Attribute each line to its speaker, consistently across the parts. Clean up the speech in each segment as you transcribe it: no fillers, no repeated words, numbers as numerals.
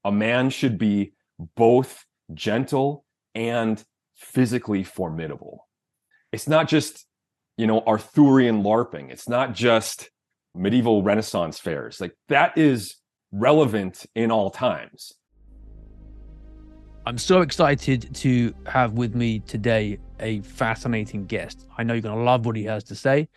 Speaker 1: a man should be both gentle and physically formidable. It's not just, Arthurian LARPing. It's not just medieval Renaissance fairs. Like, that is relevant in all times.
Speaker 2: I'm so excited to have with me today a fascinating guest. I know you're going to love what he has to say.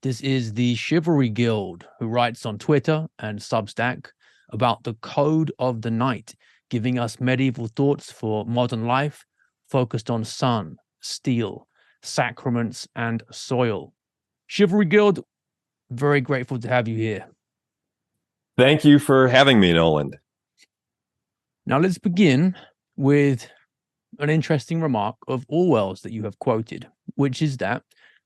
Speaker 2: This is the Chivalry Guild, who writes on Twitter and Substack about the Code of the Knight, giving us medieval thoughts for modern life, focused on sun, steel, sacraments, and soil. Chivalry Guild, very grateful to have you here.
Speaker 1: Thank you for having me, Nolan.
Speaker 2: Now let's begin with an interesting remark of Orwell's that you have quoted, which is that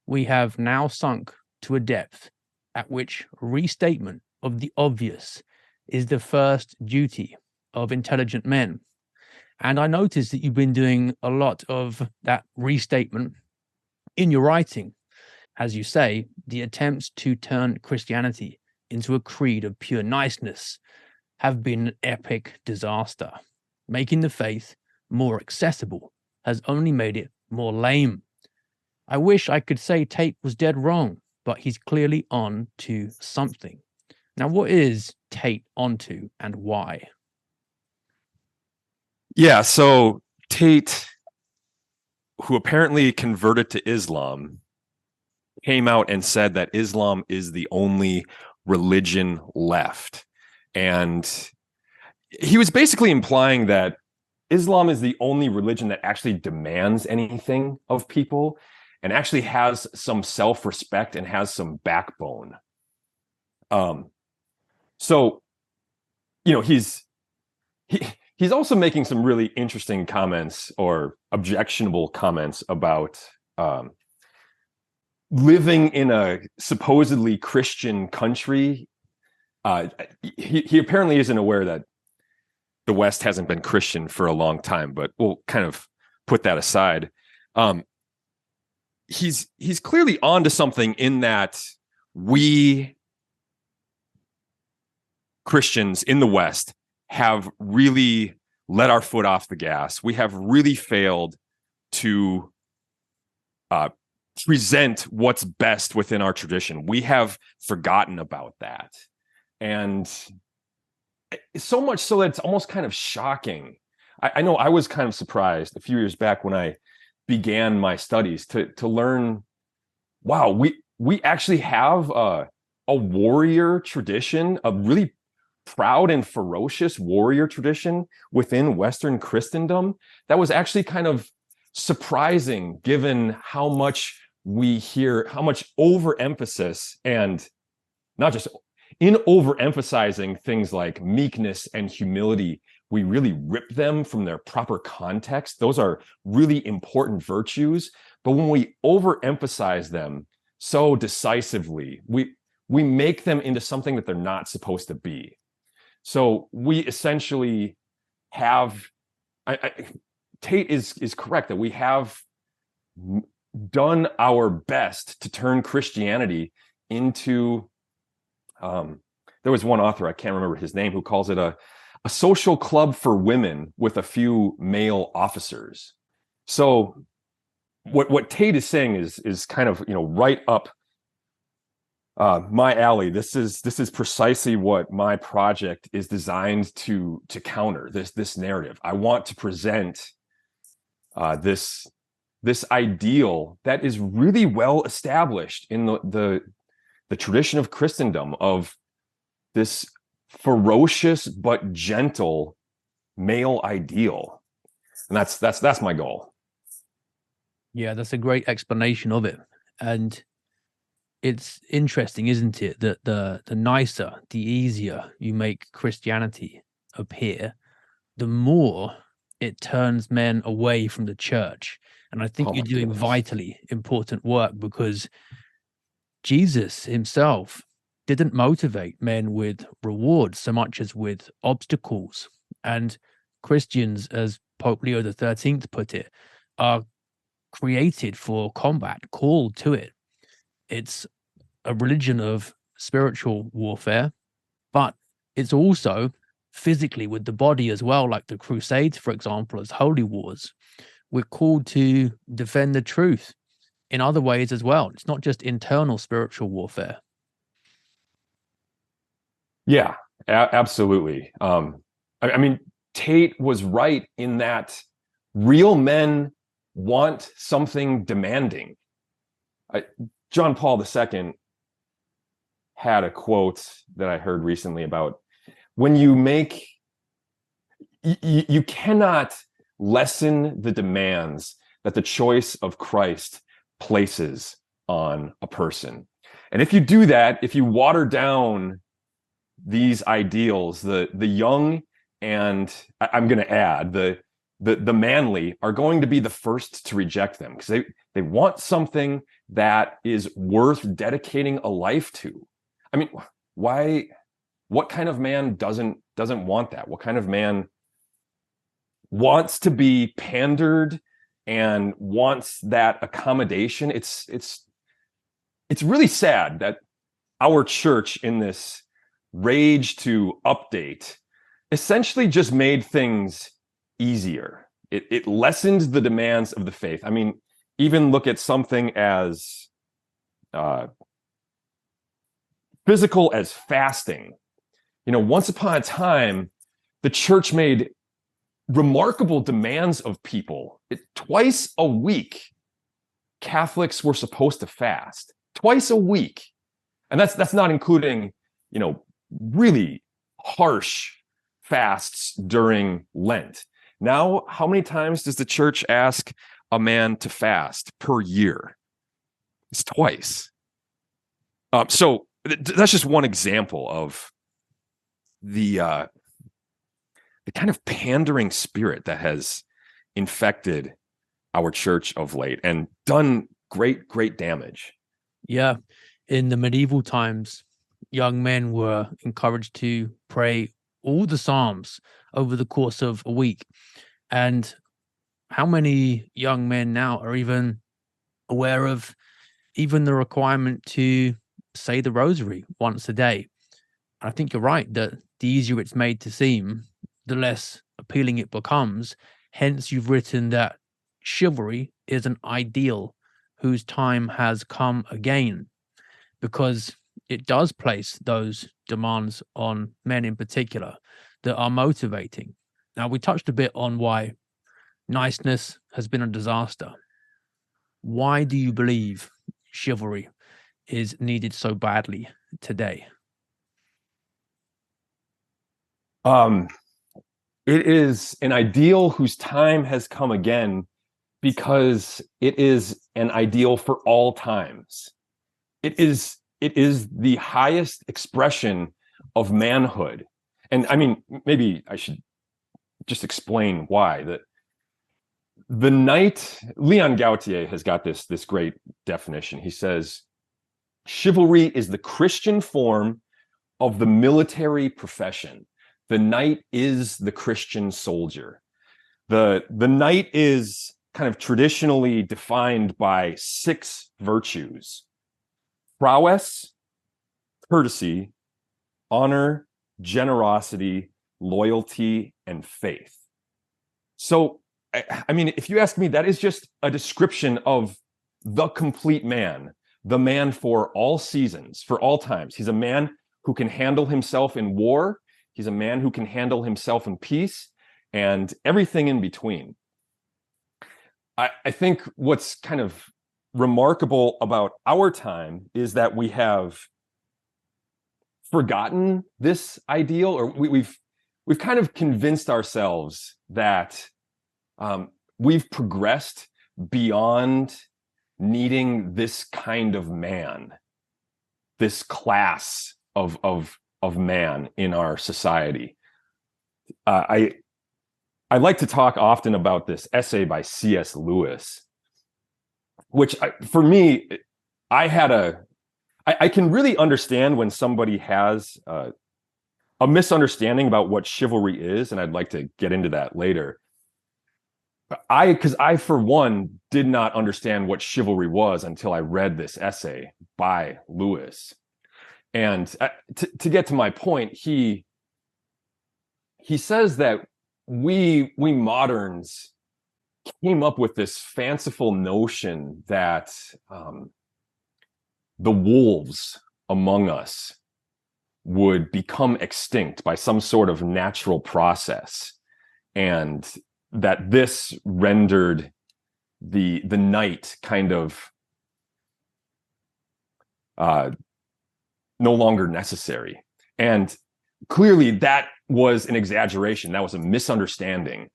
Speaker 2: we have now sunk to a depth at which restatement of the obvious is the first duty of intelligent men. And I noticed that you've been doing a lot of that restatement in your writing. As you say, the attempts to turn Christianity into a creed of pure niceness have been an epic disaster. Making the faith more accessible has only made it more lame. I wish I could say Tate was dead wrong, but he's clearly on to something. Now, what is Tate onto and why?
Speaker 1: Yeah, so Tate, who apparently converted to Islam, came out and said that Islam is the only religion left. And he was basically implying that Islam is the only religion that actually demands anything of people and actually has some self-respect and has some backbone. So, he's also making some really interesting comments or objectionable comments about living in a supposedly Christian country. He apparently isn't aware that the West hasn't been Christian for a long time, but we'll kind of put that aside. He's clearly onto something in that we Christians in the West have really let our foot off the gas. We have really failed to present what's best within our tradition. We have forgotten about that. And so much so that it's almost kind of shocking. I know I was kind of surprised a few years back when I began my studies to learn, wow, we actually have a warrior tradition, a really proud and ferocious warrior tradition within Western Christendom that was actually kind of surprising given how much we hear, how much overemphasis, and not just in overemphasizing things like meekness and humility, we really rip them from their proper context. Those are really important virtues. But when we overemphasize them so decisively, we make them into something that they're not supposed to be. So we essentially have, Tate is correct that we have done our best to turn Christianity into, there was one author, I can't remember his name, who calls it a social club for women with a few male officers. So what Tate is saying is kind of, right up my alley. This is precisely what my project is designed to counter, this narrative. I want to present this ideal that is really well established in the tradition of Christendom, of this ferocious but gentle male ideal. And that's my goal.
Speaker 2: Yeah, that's a great explanation of it. And it's interesting, isn't it, that the nicer, the easier you make Christianity appear, the more it turns men away from the church. And I think you're doing vitally important work, because Jesus himself didn't motivate men with rewards so much as with obstacles. And Christians, as Pope Leo XIII put it, are created for combat, called to it. It's a religion of spiritual warfare, but it's also physically with the body as well, like the Crusades, for example, as holy wars. We're called to defend the truth in other ways as well. It's not just internal spiritual warfare.
Speaker 1: Yeah, absolutely. I mean, Tate was right in that real men want something demanding. John Paul II had a quote that I heard recently about when you make, you cannot lessen the demands that the choice of Christ places on a person. And if you do that, if you water down these ideals, the young and I'm going to add the manly are going to be the first to reject them because they want something that is worth dedicating a life to. I mean, why? What kind of man doesn't want that? What kind of man wants to be pandered and wants that accommodation? It's really sad that our church, in this rage to update, essentially just made things easier. It lessened the demands of the faith. I mean, even look at something as physical as fasting. You know, once upon a time, the church made remarkable demands of people. Twice a week, Catholics were supposed to fast. Twice a week. And that's not including, you know, really harsh fasts during Lent. Now, how many times does the church ask a man to fast per year? It's twice. So that's just one example of the kind of pandering spirit that has infected our church of late and done great damage.
Speaker 2: Yeah. In the medieval times, young men were encouraged to pray all the Psalms over the course of a week. And how many young men now are even aware of even the requirement to say the rosary once a day? I think you're right that the easier it's made to seem, the less appealing it becomes. Hence, you've written that chivalry is an ideal whose time has come again, because it does place those demands on men in particular that are motivating. Now, we touched a bit on why niceness has been a disaster. Why do you believe chivalry is needed so badly today?
Speaker 1: It is an ideal whose time has come again because it is an ideal for all times. It is the highest expression of manhood. And I mean, maybe I should just explain why. The knight, Leon Gautier has got this great definition. He says, chivalry is the Christian form of the military profession. The knight is the Christian soldier. The knight is kind of traditionally defined by 6 virtues: prowess, courtesy, honor, generosity, loyalty, and faith. So, I mean, if you ask me, that is just a description of the complete man, the man for all seasons, for all times. He's a man who can handle himself in war. He's a man who can handle himself in peace and everything in between. I think what's kind of remarkable about our time is that we have forgotten this ideal, or we've kind of convinced ourselves that we've progressed beyond needing this kind of man, this class of man in our society. I like to talk often about this essay by C.S. Lewis, which for me, I can really understand when somebody has a misunderstanding about what chivalry is, and I'd like to get into that later. Because I, for one, did not understand what chivalry was until I read this essay by Lewis. And to get to my point, he he says that we moderns came up with this fanciful notion that the wolves among us would become extinct by some sort of natural process, and that this rendered the night kind of no longer necessary. And clearly that was an exaggeration. That was a misunderstanding.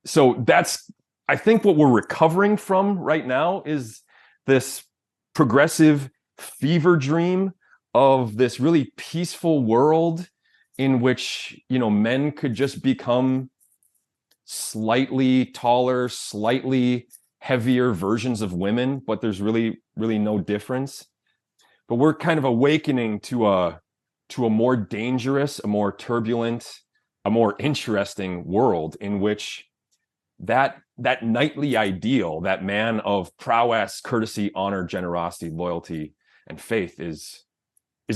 Speaker 1: So that's, I think, what we're recovering from right now is this progressive fever dream of this really peaceful world in which, men could just become slightly taller, slightly heavier versions of women, but there's really, really no difference. But we're kind of awakening to a more dangerous, a more turbulent, a more interesting world in which that knightly ideal, that man of prowess, courtesy, honor, generosity, loyalty, and faith is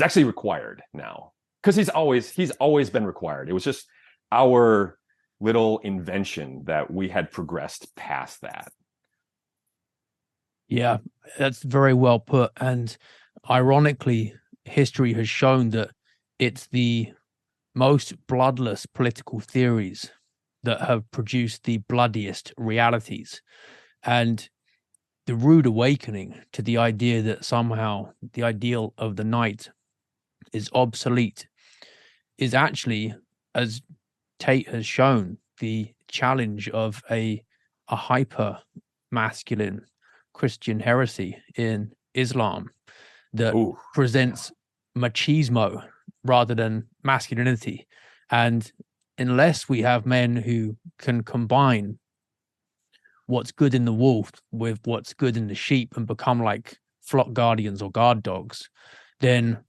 Speaker 1: actually required now. Because he's always been required. It was just our little invention that we had progressed past that.
Speaker 2: Yeah, that's very well put. And ironically, history has shown that it's the most bloodless political theories that have produced the bloodiest realities. And the rude awakening to the idea that somehow the ideal of the knight is obsolete is actually, as Tate has shown, the challenge of a hyper masculine Christian heresy in Islam that presents machismo rather than masculinity. And unless we have men who can combine what's good in the wolf with what's good in the sheep and become like flock guardians or guard dogs, then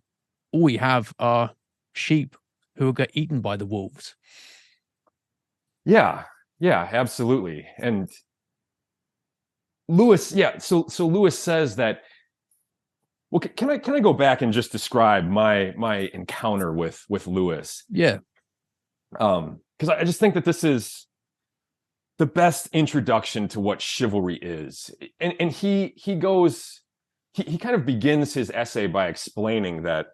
Speaker 2: all we have are sheep who will get eaten by the wolves.
Speaker 1: Yeah, absolutely. And Lewis, so Lewis says that, well, can I go back and just describe my encounter with Lewis?
Speaker 2: Yeah.
Speaker 1: Because I just think that this is the best introduction to what chivalry is. And he kind of begins his essay by explaining that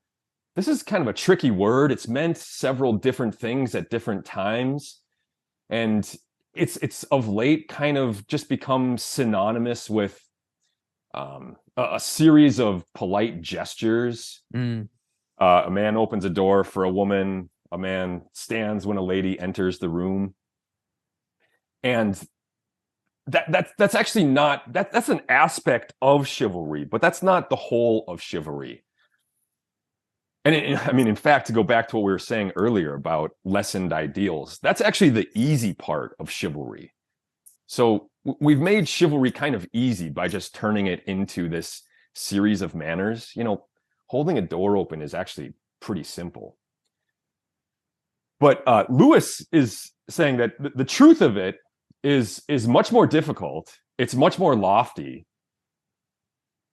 Speaker 1: this is kind of a tricky word. It's meant several different things at different times. And it's of late kind of just become synonymous with a series of polite gestures. A man opens a door for a woman. A man stands when a lady enters the room. And that's actually not, that's an aspect of chivalry, but that's not the whole of chivalry. And in fact, to go back to what we were saying earlier about lessened ideals, that's actually the easy part of chivalry. So we've made chivalry kind of easy by just turning it into this series of manners. Holding a door open is actually pretty simple. But Lewis is saying that the truth of it is much more difficult. It's much more lofty.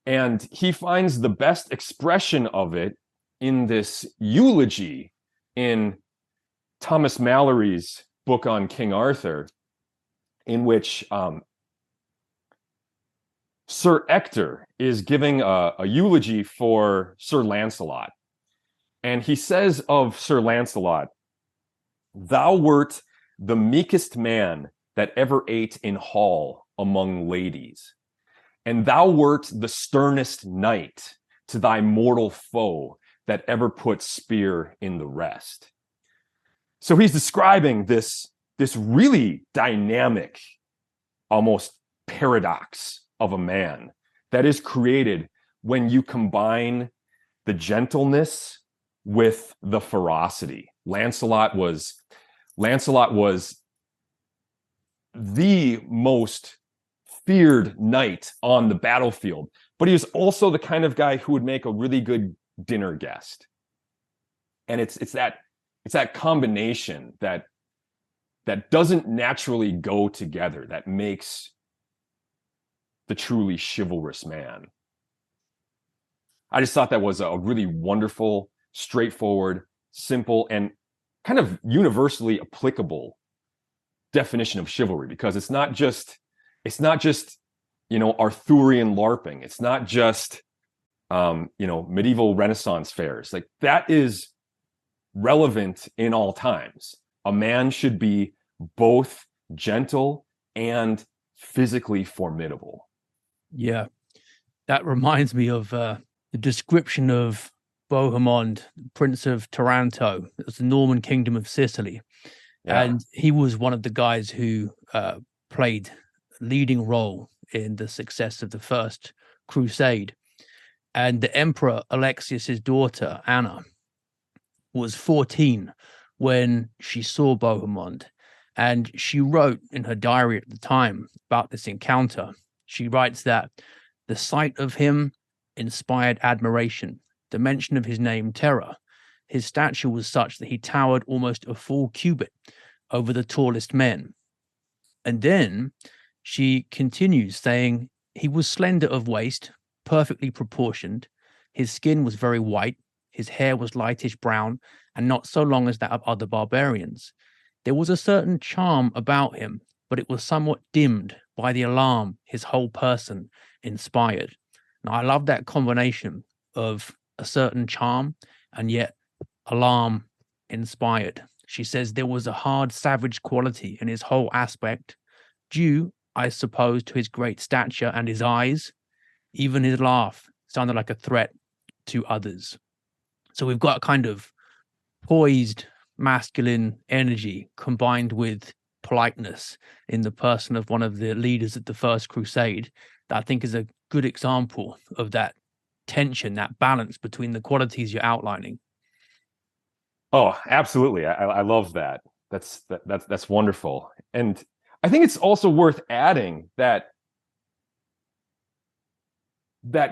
Speaker 1: And he finds the best expression of it in this eulogy in Thomas Mallory's book on King Arthur, in which Sir Ector is giving a eulogy for Sir Lancelot. And he says of Sir Lancelot, "Thou wert the meekest man that ever ate in hall among ladies, and thou wert the sternest knight to thy mortal foe that ever put spear in the rest." So he's describing this really dynamic, almost paradox of a man that is created when you combine the gentleness with the ferocity. Lancelot was the most feared knight on the battlefield, but he was also the kind of guy who would make a really good dinner guest. And it's that combination that doesn't naturally go together that makes the truly chivalrous man. I just thought that was a really wonderful, straightforward, simple, and kind of universally applicable definition of chivalry, because it's not just Arthurian LARPing. It's not just medieval Renaissance fairs. Like, that is relevant in all times. A man should be both gentle and physically formidable.
Speaker 2: Yeah, that reminds me of the description of Bohemond, Prince of Taranto. It was the Norman Kingdom of Sicily.
Speaker 1: Yeah.
Speaker 2: And he was one of the guys who played a leading role in the success of the First Crusade. And the Emperor Alexius's daughter, Anna, was 14 when she saw Bohemond. And she wrote in her diary at the time about this encounter. She writes that the sight of him inspired admiration, the mention of his name, terror. His stature was such that he towered almost a full cubit over the tallest men. And then she continues saying, he was slender of waist, perfectly proportioned. His skin was very white. His hair was lightish brown and not so long as that of other barbarians. There was a certain charm about him, but it was somewhat dimmed by the alarm his whole person inspired. Now, I love that combination of a certain charm and yet alarm inspired. She says there was a hard, savage quality in his whole aspect, due, I suppose, to his great stature and his eyes. Even his laugh sounded like a threat to others. So we've got a kind of poised masculine energy combined with politeness in the person of one of the leaders at the First Crusade that I think is a good example of that tension, that balance between the qualities you're outlining.
Speaker 1: Oh, absolutely. I love that. That's wonderful. And I think it's also worth adding that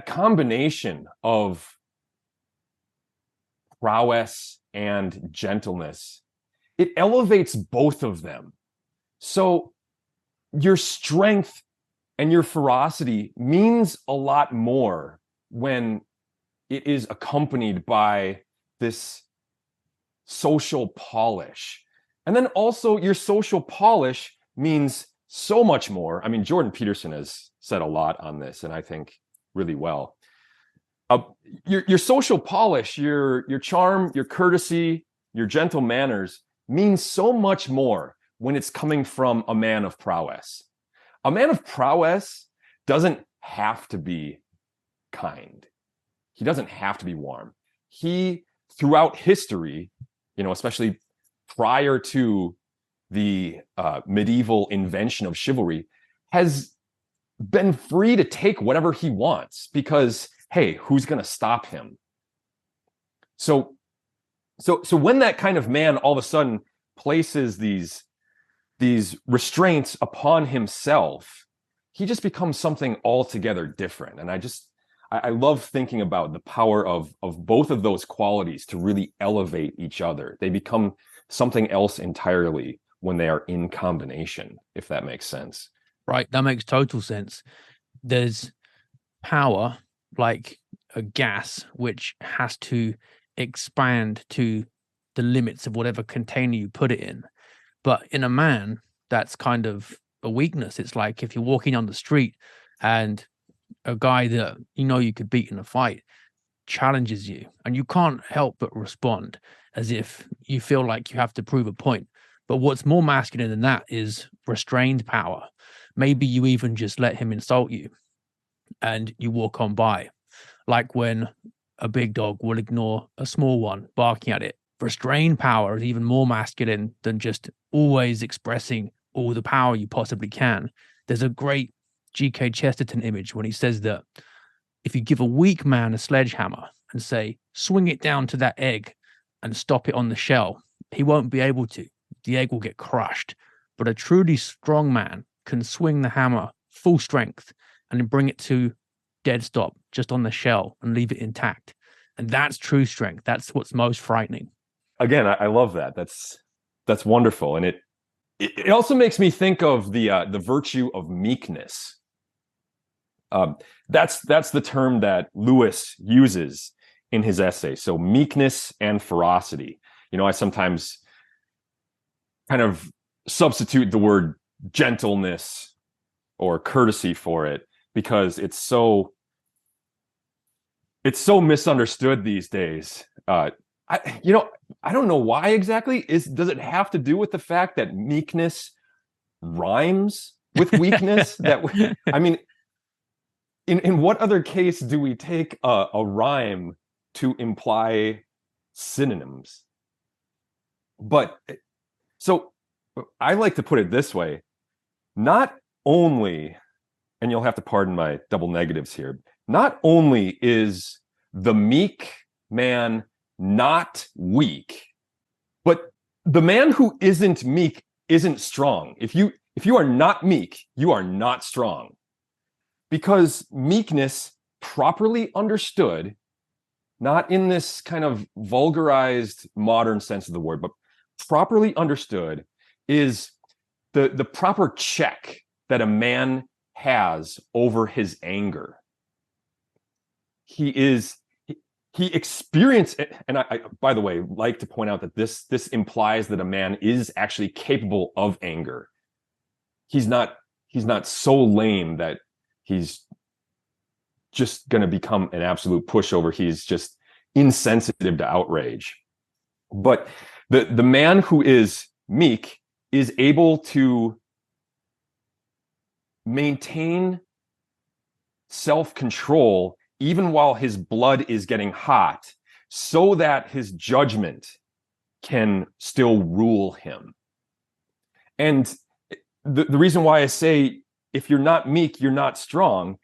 Speaker 1: combination of prowess and gentleness, it elevates both of them. So your strength and your ferocity means a lot more when it is accompanied by this social polish. And then also your social polish means so much more. I mean, Jordan Peterson has said a lot on this, and I think really well. Your social polish, your charm, your courtesy, your gentle manners means so much more when it's coming from a man of prowess. A man of prowess doesn't have to be kind. He doesn't have to be warm. He, throughout history, especially prior to the medieval invention of chivalry, has been free to take whatever he wants because, hey, who's going to stop him? So when that kind of man all of a sudden places these restraints upon himself, he just becomes something altogether different. And I love thinking about the power of both of those qualities to really elevate each other. They become something else entirely when they are in combination, if that makes sense.
Speaker 2: Right. That makes total sense. There's power like a gas, which has to expand to the limits of whatever container you put it in. But in a man, that's kind of a weakness. It's like if you're walking on the street and a guy that you could beat in a fight challenges you, and you can't help but respond as if you feel like you have to prove a point. But what's more masculine than that is restrained power. Maybe you even just let him insult you and you walk on by, like when a big dog will ignore a small one barking at it. Restrained power is even more masculine than just always expressing all the power you possibly can. There's a great G.K. Chesterton image when he says that if you give a weak man a sledgehammer and say, swing it down to that egg and stop it on the shell, he won't be able to. The egg will get crushed. But a truly strong man can swing the hammer full strength and bring it to dead stop just on the shell and leave it intact. And that's true strength. That's what's most frightening.
Speaker 1: Again, I love that. That's wonderful. And it also makes me think of the virtue of meekness. That's the term that Lewis uses in his essay. So meekness and ferocity. I sometimes kind of substitute the word gentleness or courtesy for it, because it's so misunderstood these days. I don't know why exactly. Does it have to do with the fact that meekness rhymes with weakness? I mean, in what other case do we take a rhyme to imply synonyms? But so I like to put it this way: not only, and you'll have to pardon my double negatives here, not only is the meek man not weak, but the man who isn't meek isn't strong. If you are not meek, you are not strong. Because meekness, properly understood, not in this kind of vulgarized modern sense of the word, but properly understood, is the proper check that a man has over his anger. He experienced it, and I by the way like to point out that this implies that a man is actually capable of anger. He's not so lame that he's just going to become an absolute pushover. He's just insensitive to outrage. But the man who is meek is able to maintain self-control even while his blood is getting hot, so that his judgment can still rule him. And the reason why I say if you're not meek, you're not strong,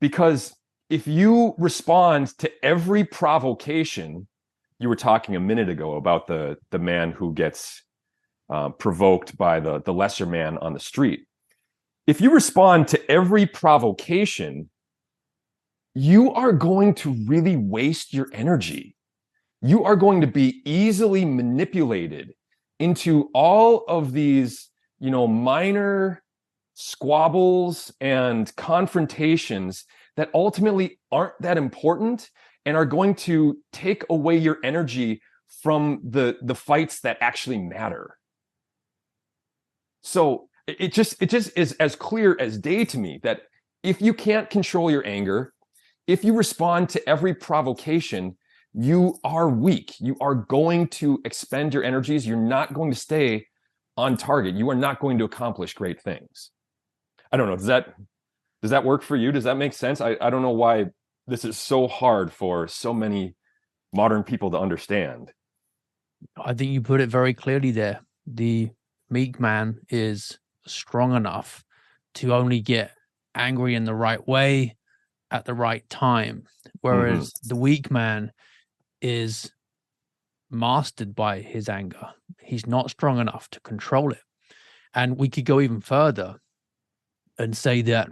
Speaker 1: because if you respond to every provocation, you were talking a minute ago about the man who gets provoked by the lesser man on the street. If you respond to every provocation, you are going to really waste your energy. You are going to be easily manipulated into all of these, minor squabbles and confrontations that ultimately aren't that important and are going to take away your energy from the fights that actually matter. So it just is as clear as day to me that if you can't control your anger, if you respond to every provocation, you are weak. You are going to expend your energies. You're not going to stay on target. You are not going to accomplish great things. I don't know. Does that work for you? Does that make sense? I don't know why this is so hard for so many modern people to understand.
Speaker 2: I think you put it very clearly there. The meek man is strong enough to only get angry in the right way at the right time, whereas the weak man is mastered by his anger. He's not strong enough to control it. And we could go even further and say that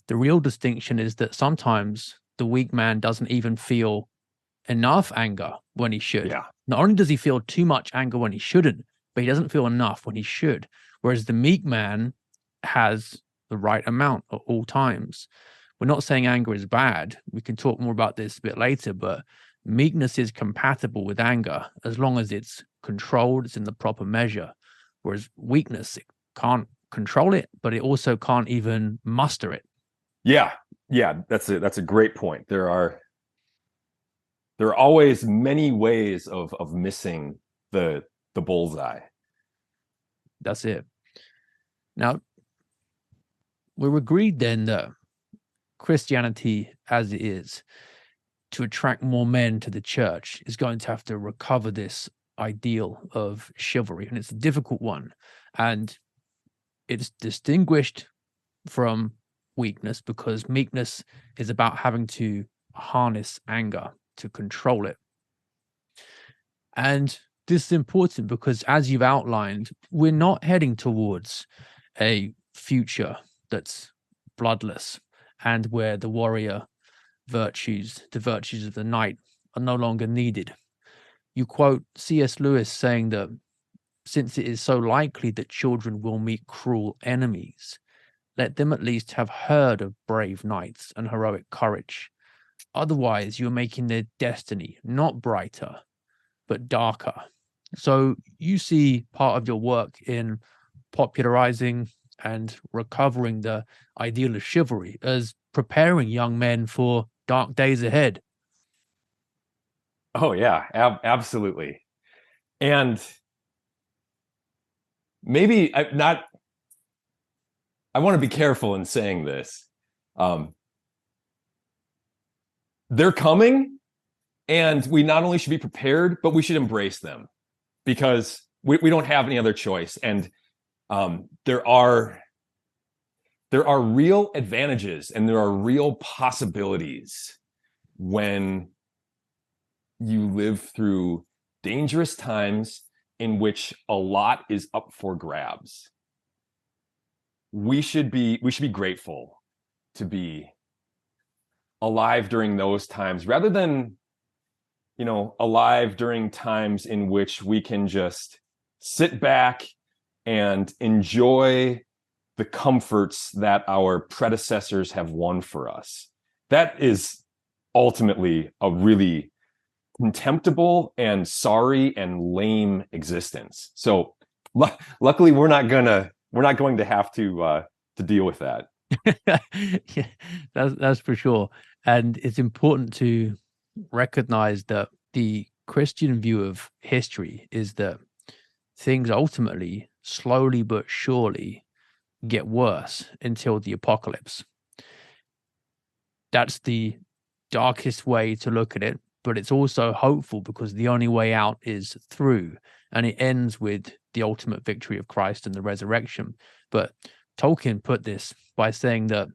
Speaker 2: the real distinction is that sometimes the weak man doesn't even feel enough anger when he should.
Speaker 1: Yeah.
Speaker 2: Not only does he feel too much anger when he shouldn't, but he doesn't feel enough when he should. Whereas the meek man has the right amount at all times. We're not saying anger is bad. We can talk more about this a bit later, but meekness is compatible with anger as long as it's controlled, it's in the proper measure. Whereas weakness, it can't control it, but it also can't even muster it.
Speaker 1: Yeah, that's a great point. There are always many ways of missing the bullseye.
Speaker 2: That's it. Now, we're agreed then that Christianity, as it is, to attract more men to the church, is going to have to recover this ideal of chivalry, and it's a difficult one, and it's distinguished from weakness because meekness is about having to harness anger to control it. And this is important because, as you've outlined, we're not heading towards a future that's bloodless and where the warrior virtues, the virtues of the knight, are no longer needed. You quote C.S. Lewis saying that since it is so likely that children will meet cruel enemies, let them at least have heard of brave knights and heroic courage. Otherwise, you're making their destiny not brighter, but darker. So you see part of your work in popularizing and recovering the ideal of chivalry as preparing young men for dark days ahead.
Speaker 1: Oh yeah, absolutely. And maybe I want to be careful in saying this. Um, they're coming, and we not only should be prepared, but we should embrace them because we don't have any other choice. And there are real advantages and there are real possibilities when you live through dangerous times in which a lot is up for grabs. We should be grateful to be alive during those times rather than alive during times in which we can just sit back and enjoy the comforts that our predecessors have won for us. That is ultimately a really contemptible and sorry and lame existence. So luckily we're not going to have to deal with that.
Speaker 2: Yeah, that's for sure. And it's important to recognize that the Christian view of history is that things ultimately, slowly but surely, get worse until the apocalypse. That's the darkest way to look at it, but it's also hopeful because the only way out is through, and it ends with the ultimate victory of Christ and the resurrection. But Tolkien put this by saying that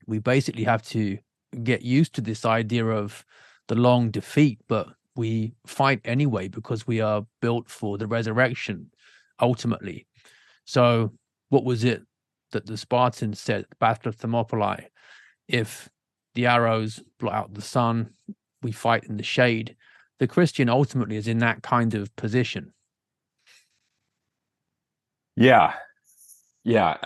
Speaker 2: we basically have to get used to this idea of the long defeat, but we fight anyway because we are built for the resurrection ultimately. So what was it that the Spartans said at the Battle of Thermopylae? If the arrows blot out the sun, we fight in the shade. The Christian ultimately is in that kind of position.
Speaker 1: Yeah. Yeah.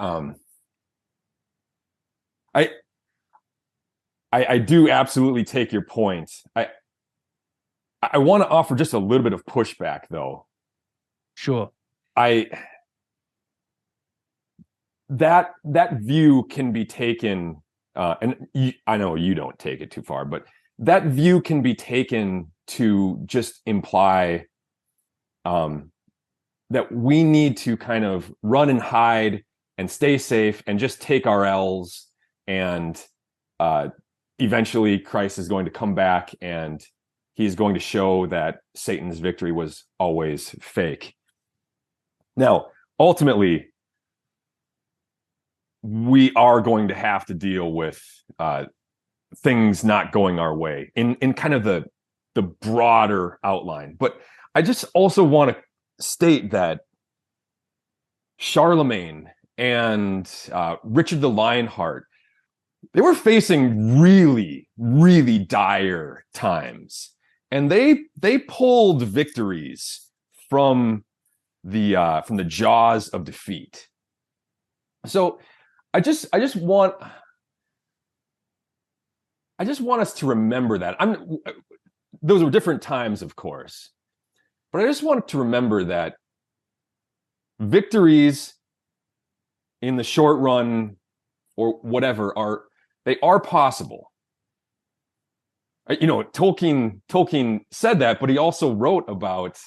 Speaker 1: I do absolutely take your point. I want to offer just a little bit of pushback though.
Speaker 2: Sure.
Speaker 1: That view can be taken, I know you don't take it too far, but that view can be taken to just imply that we need to kind of run and hide and stay safe and just take our L's, and eventually Christ is going to come back and he's going to show that Satan's victory was always fake. Now, ultimately, we are going to have to deal with things not going our way in kind of the broader outline. But I just also want to state that Charlemagne and Richard the Lionheart, they were facing really, really dire times, and they pulled victories from the jaws of defeat. So I just want us to remember that. Those were different times, of course, but I just want to remember that victories in the short run or whatever are possible. Tolkien said that, but he also wrote about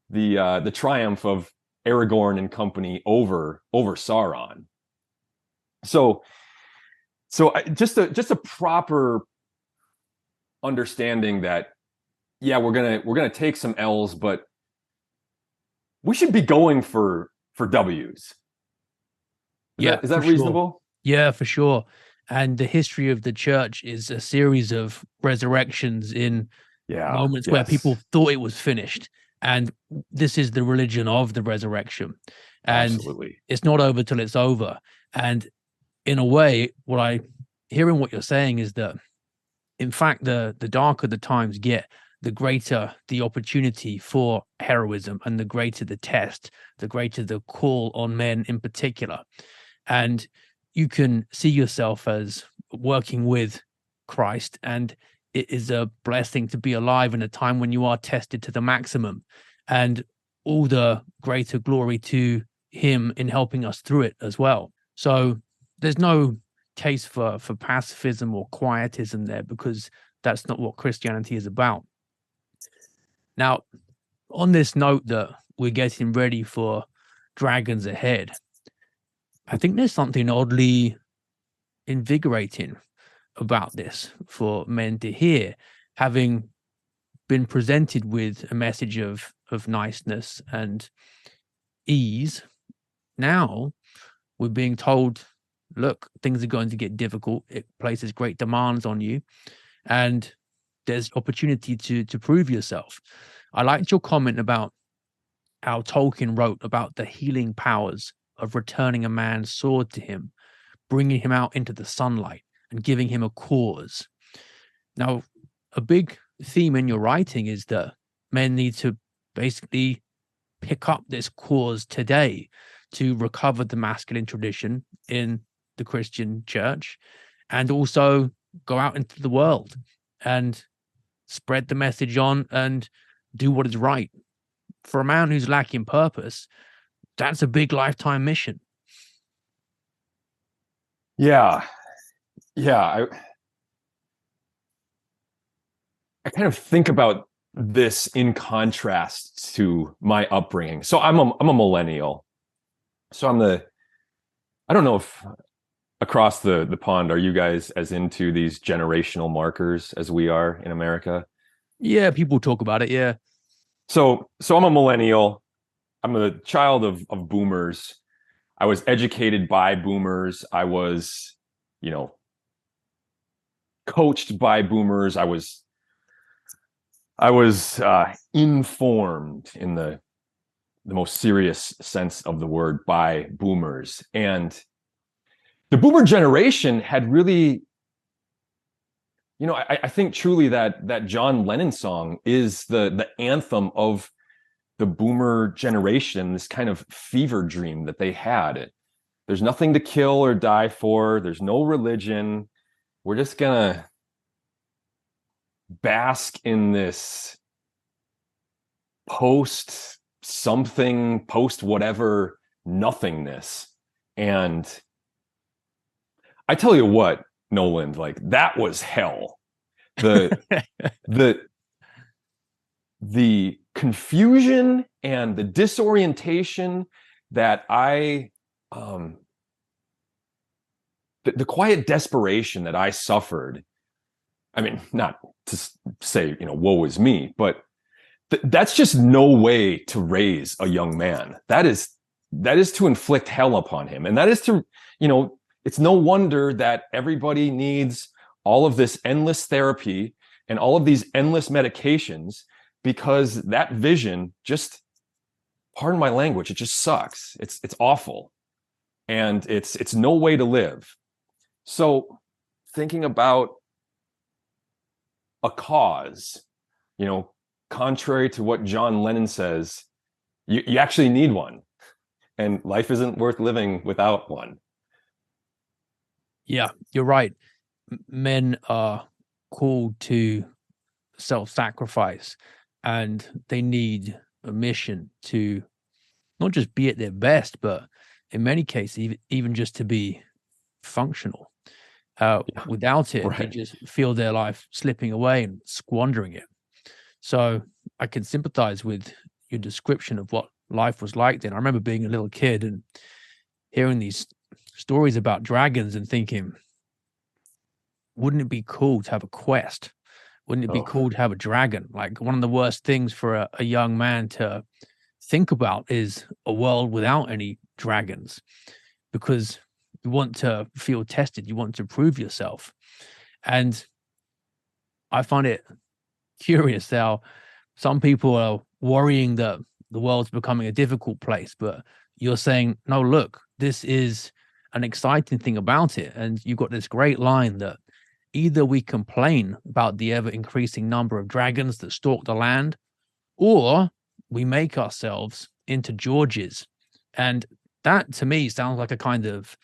Speaker 1: the triumph of Aragorn and company over Sauron. So just a proper understanding that, yeah, we're gonna take some L's, but we should be going for W's. Is that reasonable?
Speaker 2: Sure. Yeah, for sure. And the history of the church is a series of resurrections in moments where people thought it was finished. And this is the religion of the resurrection. And
Speaker 1: absolutely,
Speaker 2: it's not over till it's over. And in a way, hearing what you're saying is that, in fact, the darker the times get, the greater the opportunity for heroism, and the greater the test, the greater the call on men in particular. And you can see yourself as working with Christ, and it is a blessing to be alive in a time when you are tested to the maximum. And all the greater glory to him in helping us through it as well. So there's no case for pacifism or quietism there, because that's not what Christianity is about. Now, on this note that we're getting ready for dragons ahead, I think there's something oddly invigorating about this for men to hear, having been presented with a message of niceness and ease. Now we're being told, look, things are going to get difficult. It places great demands on you, and there's opportunity to prove yourself. I liked your comment about how Tolkien wrote about the healing powers of returning a man's sword to him, bringing him out into the sunlight and giving him a cause. Now, a big theme in your writing is that men need to basically pick up this cause today to recover the masculine tradition in the Christian church, and also go out into the world and spread the message on and do what is right. For a man who's lacking purpose, that's a big lifetime mission.
Speaker 1: Yeah. I kind of think about this in contrast to my upbringing. So I'm a millennial. So I don't know if across the pond, are you guys as into these generational markers as we are in America?
Speaker 2: Yeah, people talk about it. Yeah.
Speaker 1: So I'm a millennial. I'm a child of boomers. I was educated by boomers. I was, coached by boomers. I was informed in the most serious sense of the word by boomers. And the boomer generation had really, I think truly that John Lennon song is the anthem of the boomer generation, this kind of fever dream that they had. There's nothing to kill or die for. There's no religion. We're just gonna bask in this post something, post whatever nothingness. And I tell you what, Nolan, like that was hell. The the confusion and the disorientation that the quiet desperation that I suffered. I mean, not to say, woe is me, but that's just no way to raise a young man. That is to inflict hell upon him. And that is to, it's no wonder that everybody needs all of this endless therapy and all of these endless medications, because that vision just, pardon my language, it just sucks. It's awful. And it's no way to live. So thinking about a cause, contrary to what John Lennon says, you actually need one, and life isn't worth living without one.
Speaker 2: Yeah, you're right. Men are called to self-sacrifice, and they need a mission to not just be at their best, but in many cases, even just to be functional. Without it, they just feel their life slipping away and squandering it. So I can sympathize with your description of what life was like then. I remember being a little kid and hearing these stories about dragons and thinking, wouldn't it be cool to have a quest? Wouldn't it be cool to have a dragon? Like, one of the worst things for a young man to think about is a world without any dragons, because you want to feel tested. You want to prove yourself. And I find it curious how some people are worrying that the world's becoming a difficult place, but you're saying, no, look, this is an exciting thing about it. And you've got this great line that either we complain about the ever increasing number of dragons that stalk the land, or we make ourselves into Georges. And that to me sounds like a kind of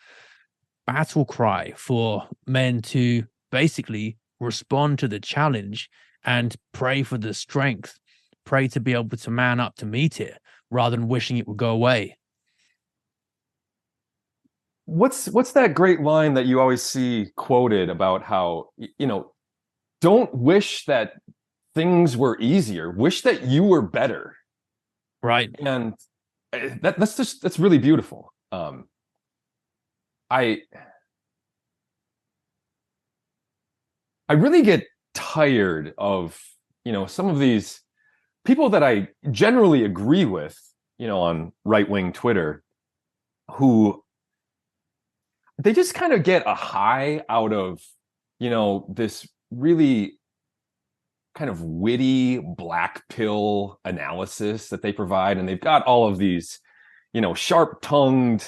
Speaker 2: battle cry for men to basically respond to the challenge and pray for the strength, pray to be able to man up to meet it, rather than wishing it would go away.
Speaker 1: What's that great line that you always see quoted about how, don't wish that things were easier, wish that you were better.
Speaker 2: Right.
Speaker 1: And that's really beautiful. I really get tired of, some of these people that I generally agree with, on right-wing Twitter, who they just kind of get a high out of, this really kind of witty black pill analysis that they provide. And they've got all of these, sharp-tongued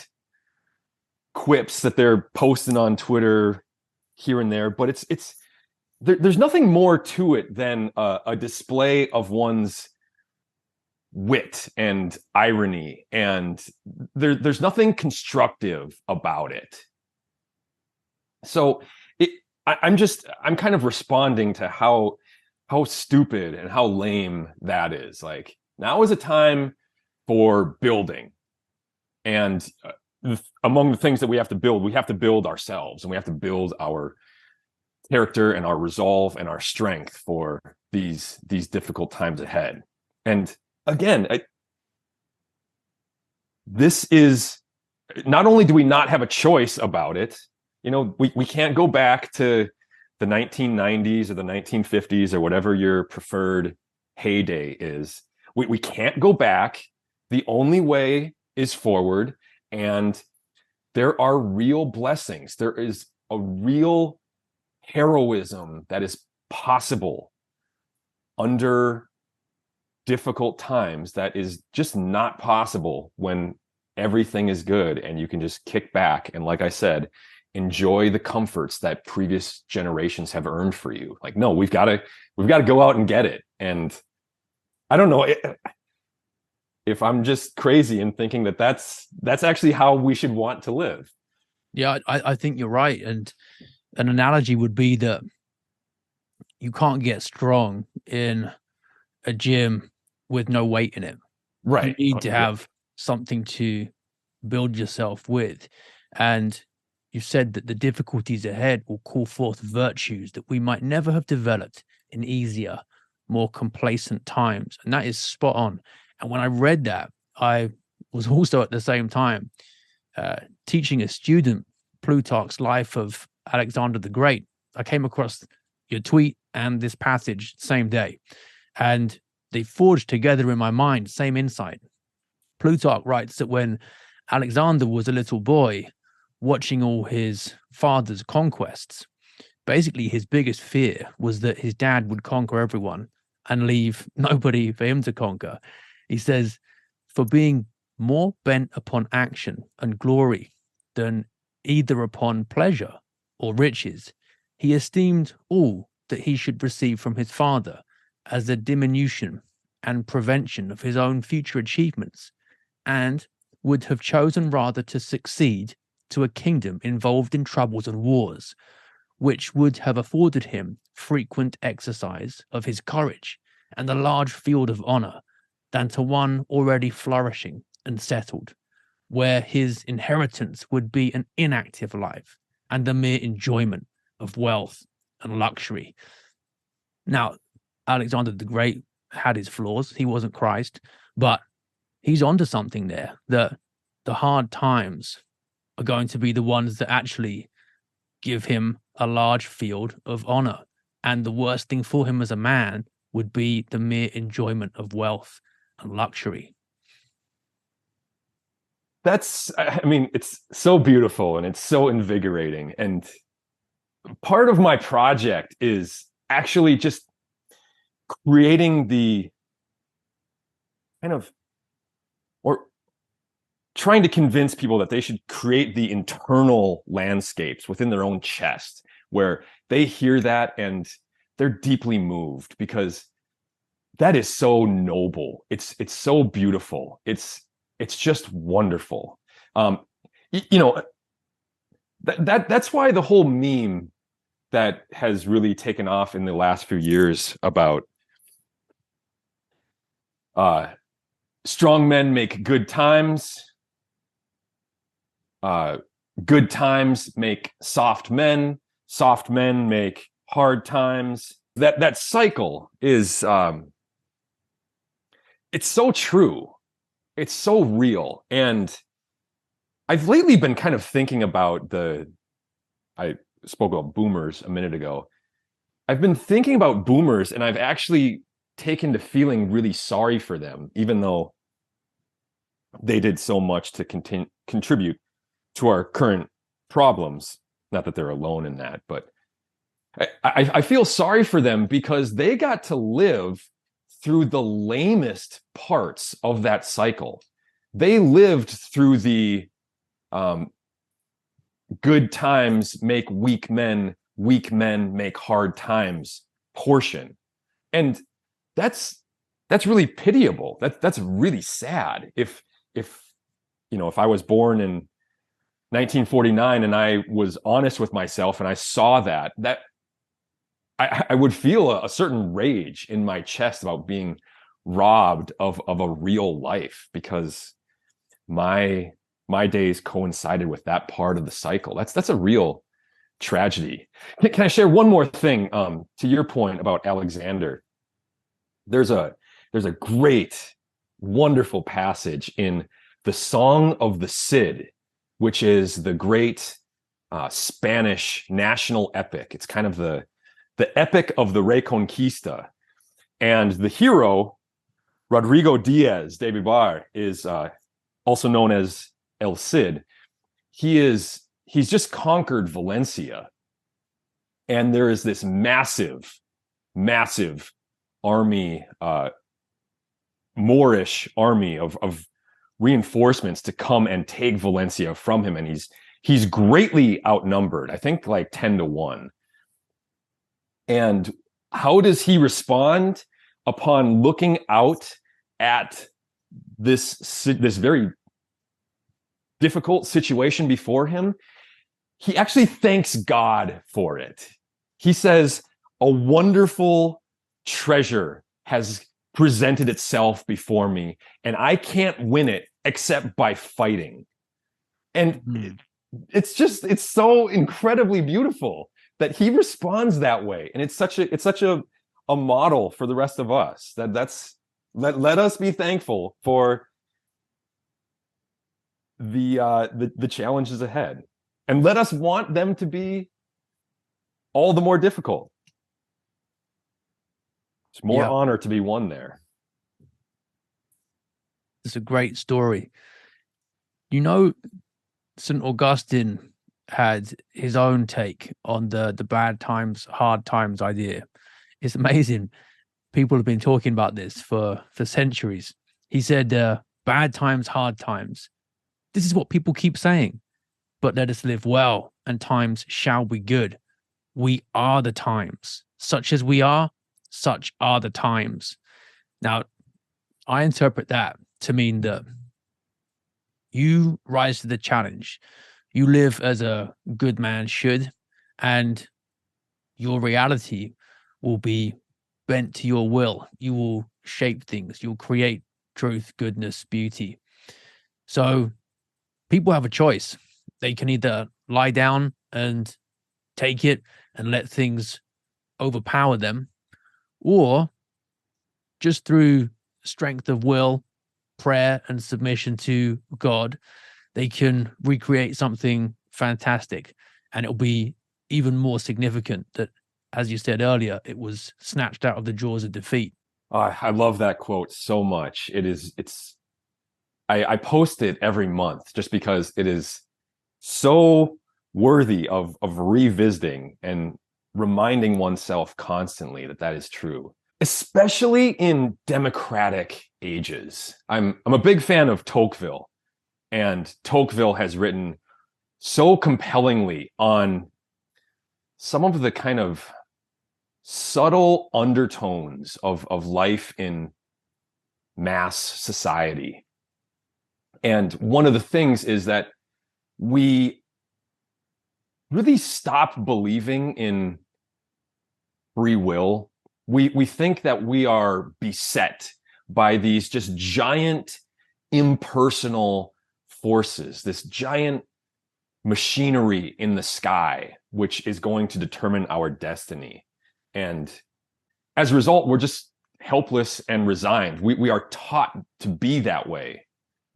Speaker 1: quips that they're posting on Twitter here and there, but there's nothing more to it than a display of one's wit and irony, and there's nothing constructive about it. So I'm kind of responding to how stupid and how lame that is. Like, now is a time for building, and among the things that we have to build ourselves, and we have to build our character and our resolve and our strength for these difficult times ahead. And again, this is, not only do we not have a choice about it, we can't go back to the 1990s or the 1950s or whatever your preferred heyday is. We can't go back. The only way is forward, and there are real blessings. There is a real heroism that is possible under difficult times that is just not possible when everything is good and you can just kick back and, like I said, enjoy the comforts that previous generations have earned for you. Like, no, we've got to go out and get it. And I don't know if I'm just crazy in thinking that that's actually how we should want to live.
Speaker 2: Yeah, I think you're right. And an analogy would be that you can't get strong in a gym with no weight in it.
Speaker 1: Right.
Speaker 2: You need to have something to build yourself with. And you said that the difficulties ahead will call forth virtues that we might never have developed in easier, more complacent times. And that is spot on. And when I read that, I was also at the same time teaching a student Plutarch's Life of Alexander the Great. I came across your tweet and this passage same day, and they forged together in my mind, same insight. Plutarch writes that when Alexander was a little boy, watching all his father's conquests, basically his biggest fear was that his dad would conquer everyone and leave nobody for him to conquer. He says, for being more bent upon action and glory than either upon pleasure or riches, he esteemed all that he should receive from his father as a diminution and prevention of his own future achievements, and would have chosen rather to succeed to a kingdom involved in troubles and wars, which would have afforded him frequent exercise of his courage and a large field of honor, than to one already flourishing and settled, where his inheritance would be an inactive life and the mere enjoyment of wealth and luxury. Now, Alexander the Great had his flaws. He wasn't Christ, but he's onto something there, that the hard times are going to be the ones that actually give him a large field of honor. And the worst thing for him as a man would be the mere enjoyment of wealth and luxury.
Speaker 1: It's so beautiful and it's so invigorating. And part of my project is actually just creating the kind of, or trying to convince people that they should create the internal landscapes within their own chest where they hear that and they're deeply moved, because that is so noble. It's so beautiful. It's just wonderful. That's why the whole meme that has really taken off in the last few years about strong men make good times. Good times make soft men. Soft men make hard times. That cycle is it's so true. It's so real. And I've lately been kind of thinking about I spoke about boomers a minute ago. I've been thinking about boomers, and I've actually taken to feeling really sorry for them, even though they did so much to contribute to our current problems. Not that they're alone in that, but I feel sorry for them because they got to live through the lamest parts of that cycle. They lived through the good times make weak men make hard times portion. And that's really pitiable. That's really sad. If if I was born in 1949 and I was honest with myself and I saw that I would feel a certain rage in my chest about being robbed of a real life because my days coincided with that part of the cycle. That's a real tragedy. Can I share one more thing to your point about Alexander? There's a great, wonderful passage in the Song of the Cid, which is the great Spanish national epic. It's kind of the epic of the Reconquista. And the hero, Rodrigo Diaz de Vivar, is also known as El Cid. He's just conquered Valencia. And there is this massive army, Moorish army of reinforcements to come and take Valencia from him. And he's greatly outnumbered, I think like 10-1. And how does he respond upon looking out at this very difficult situation before him? He actually thanks God for it. He says, a wonderful treasure has presented itself before me, and I can't win it except by fighting. And it's so incredibly beautiful that he responds that way. And it's such a model for the rest of us. Let us be thankful for the challenges ahead. And let us want them to be all the more difficult. It's more honor to be won there.
Speaker 2: It's a great story. St. Augustine had his own take on the bad times, hard times idea. It's amazing. People have been talking about this for centuries. He said, bad times, hard times. This is what people keep saying. But let us live well, and times shall be good. We are the times. Such as we are, such are the times. Now, I interpret that to mean that you rise to the challenge. You live as a good man should, and your reality will be bent to your will. You will shape things. You'll create truth, goodness, beauty. So people have a choice. They can either lie down and take it and let things overpower them, or just through strength of will, prayer, and submission to God, they can recreate something fantastic. And it'll be even more significant that, as you said earlier, it was snatched out of the jaws of defeat.
Speaker 1: I love that quote so much. I post it every month just because it is so worthy of revisiting and reminding oneself constantly that is true, especially in democratic ages. I'm a big fan of Tocqueville, and Tocqueville has written so compellingly on some of the kind of subtle undertones of life in mass society. And one of the things is that we really stop believing in free will. We think that we are beset by these just giant impersonal forces, this giant machinery in the sky, which is going to determine our destiny. And as a result, we're just helpless and resigned. We are taught to be that way,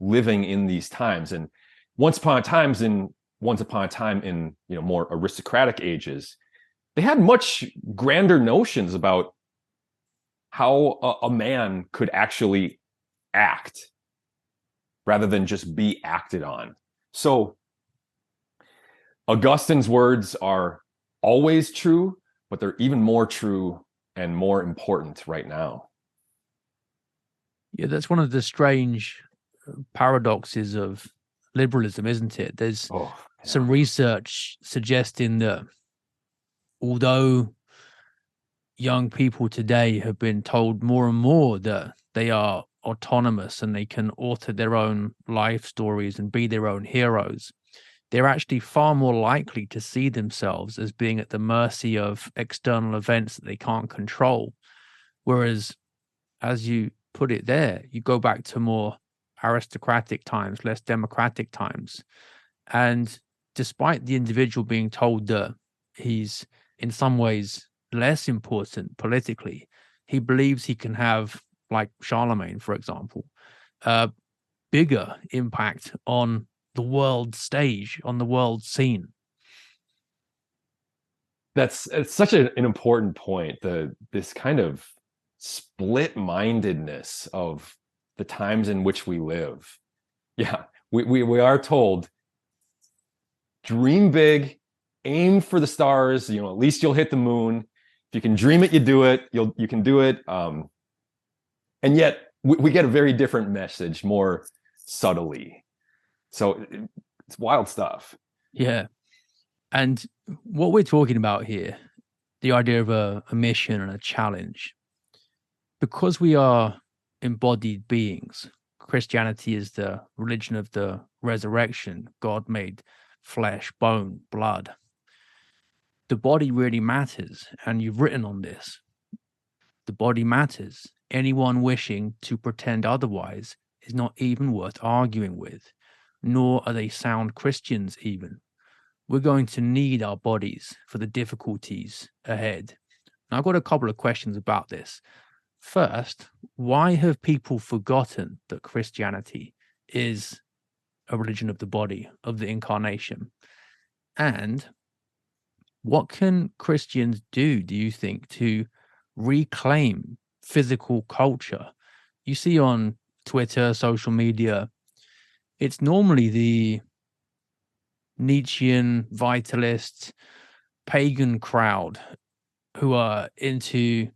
Speaker 1: living in these times. And once upon a time in more aristocratic ages, they had much grander notions about how a man could actually act rather than just be acted on. So Augustine's words are always true, but they're even more true and more important right now.
Speaker 2: Yeah, that's one of the strange paradoxes of liberalism, isn't it? There's some research suggesting that although young people today have been told more and more that they are autonomous and they can author their own life stories and be their own heroes, they're actually far more likely to see themselves as being at the mercy of external events that they can't control. Whereas, as you put it there, you go back to more aristocratic times, less democratic times. And despite the individual being told that he's in some ways less important politically, he believes he can have, like Charlemagne, for example, a bigger impact on the world stage, on the world scene.
Speaker 1: It's such an important point. This kind of split-mindedness of the times in which we live. Yeah, we are told, dream big, aim for the stars. At least you'll hit the moon. If you can dream it, you do it. You can do it. And yet we get a very different message, more subtly. So it's wild stuff.
Speaker 2: Yeah. And what we're talking about here, the idea of a mission and a challenge, because we are embodied beings, Christianity is the religion of the resurrection. God made flesh, bone, blood. The body really matters. And you've written on this. The body matters. Anyone wishing to pretend otherwise is not even worth arguing with, nor are they sound Christians even. We're going to need our bodies for the difficulties ahead. Now, I've got a couple of questions about this. First, why have people forgotten that Christianity is a religion of the body, of the incarnation? And what can Christians do you think, to reclaim physical culture? You see on Twitter, social media, it's normally the Nietzschean, vitalist, pagan crowd who are into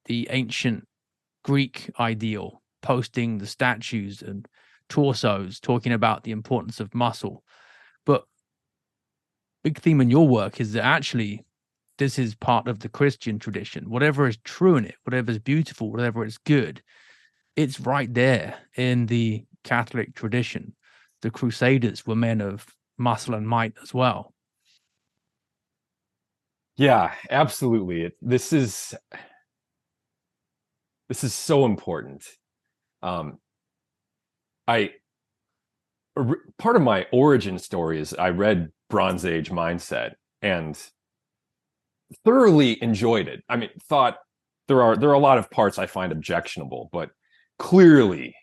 Speaker 2: the ancient Greek ideal, posting the statues and torsos, talking about the importance of muscle. But big theme in your work is that actually this is part of the Christian tradition. Whatever is true in it, whatever is beautiful, whatever is good, it's right there in the Catholic tradition. The Crusaders were men of muscle and might as well.
Speaker 1: Yeah, absolutely. This is so important. Part of my origin story is I read Bronze Age Mindset and thoroughly enjoyed it. I mean, thought there are a lot of parts I find objectionable, but clearly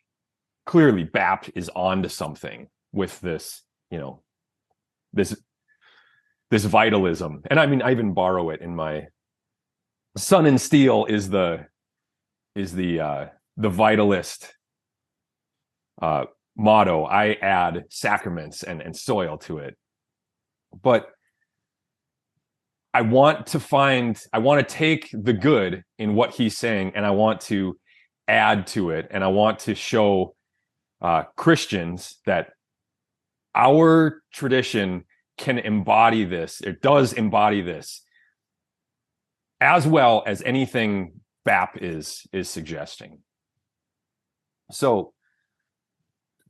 Speaker 1: BAP is onto something with this, this vitalism. And I mean, I even borrow it in my Sun and Steel is the vitalist motto. I add sacraments and soil to it. But I want to take the good in what he's saying, and I want to add to it, and I want to show Christians that our tradition can embody this. It does embody this as well as anything BAP is suggesting. So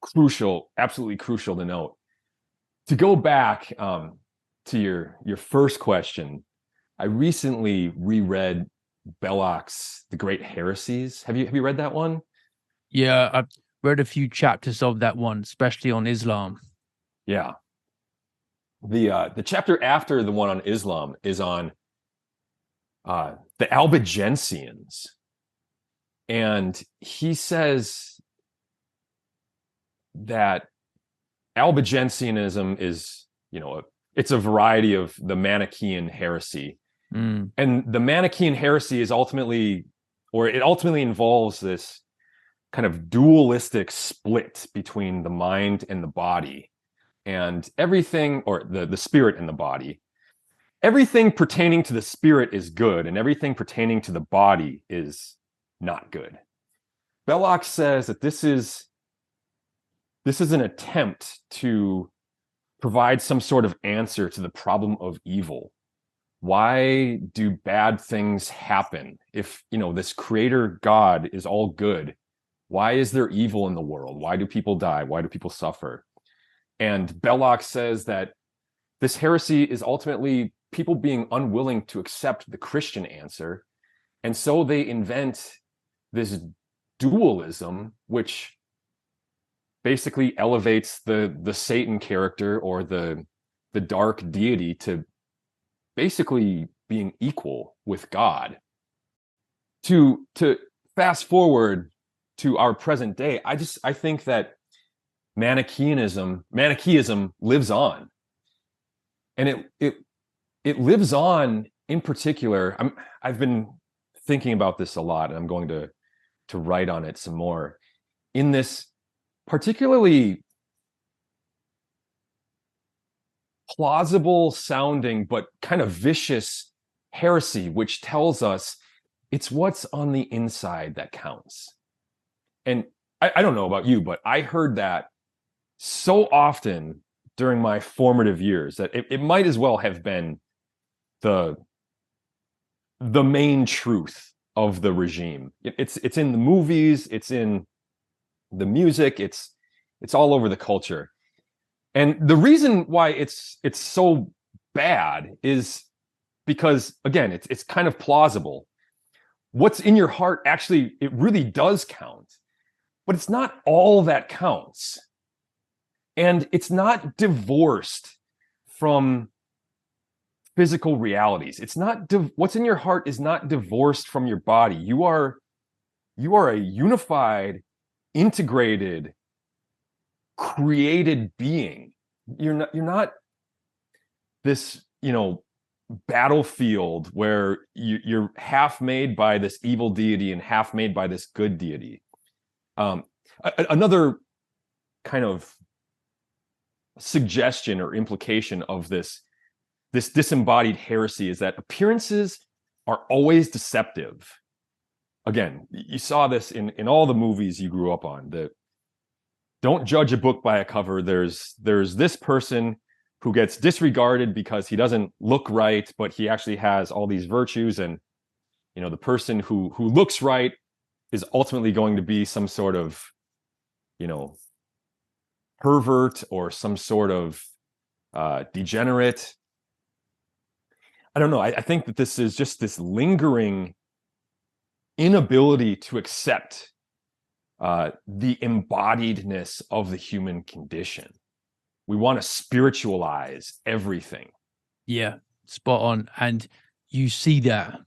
Speaker 1: crucial, absolutely crucial to note. To go back to your first question, I recently reread Belloc's The Great Heresies. Have you read that one?
Speaker 2: Yeah, I've read a few chapters of that one, especially on Islam.
Speaker 1: Yeah. The chapter after the one on Islam is on the Albigensians. And he says that Albigensianism is, it's a variety of the Manichaean heresy.
Speaker 2: Mm.
Speaker 1: And the Manichaean heresy is ultimately, or it ultimately involves this kind of dualistic split between the mind and the body, and everything, or the spirit and the body. Everything pertaining to the spirit is good, and everything pertaining to the body is not good. Belloc says that this is an attempt to provide some sort of answer to the problem of evil. Why do bad things happen? If, this creator God is all good, why is there evil in the world? Why do people die? Why do people suffer? And Belloc says that this heresy is ultimately people being unwilling to accept the Christian answer. And so they invent this dualism, which basically elevates the Satan character, or the dark deity, to basically being equal with God. To fast forward to our present day, I think that Manichaeism lives on, and it lives on in particular. I've been thinking about this a lot, and I'm going to write on it some more, in this particularly plausible sounding but kind of vicious heresy, which tells us it's what's on the inside that counts. And I don't know about you, but I heard that so often during my formative years that it might as well have been the main truth of the regime. It's in the movies, it's in the music, it's all over the culture. And the reason why it's so bad is because, again, it's kind of plausible. What's in your heart, actually, it really does count, but it's not all that counts. And it's not divorced from physical realities. It's not what's in your heart is not divorced from your body. You are a unified, integrated, created being. You're not this, battlefield where you're half made by this evil deity and half made by this good deity. Another kind of suggestion or implication of this disembodied heresy is that appearances are always deceptive. Again, you saw this in all the movies you grew up on. Don't judge a book by a cover. There's this person who gets disregarded because he doesn't look right, but he actually has all these virtues. And the person who looks right is ultimately going to be some sort of pervert or some sort of degenerate. I don't know. I think that this is just this lingering inability to accept the embodiedness of the human condition. We want to spiritualize everything.
Speaker 2: Yeah, spot on. And you see that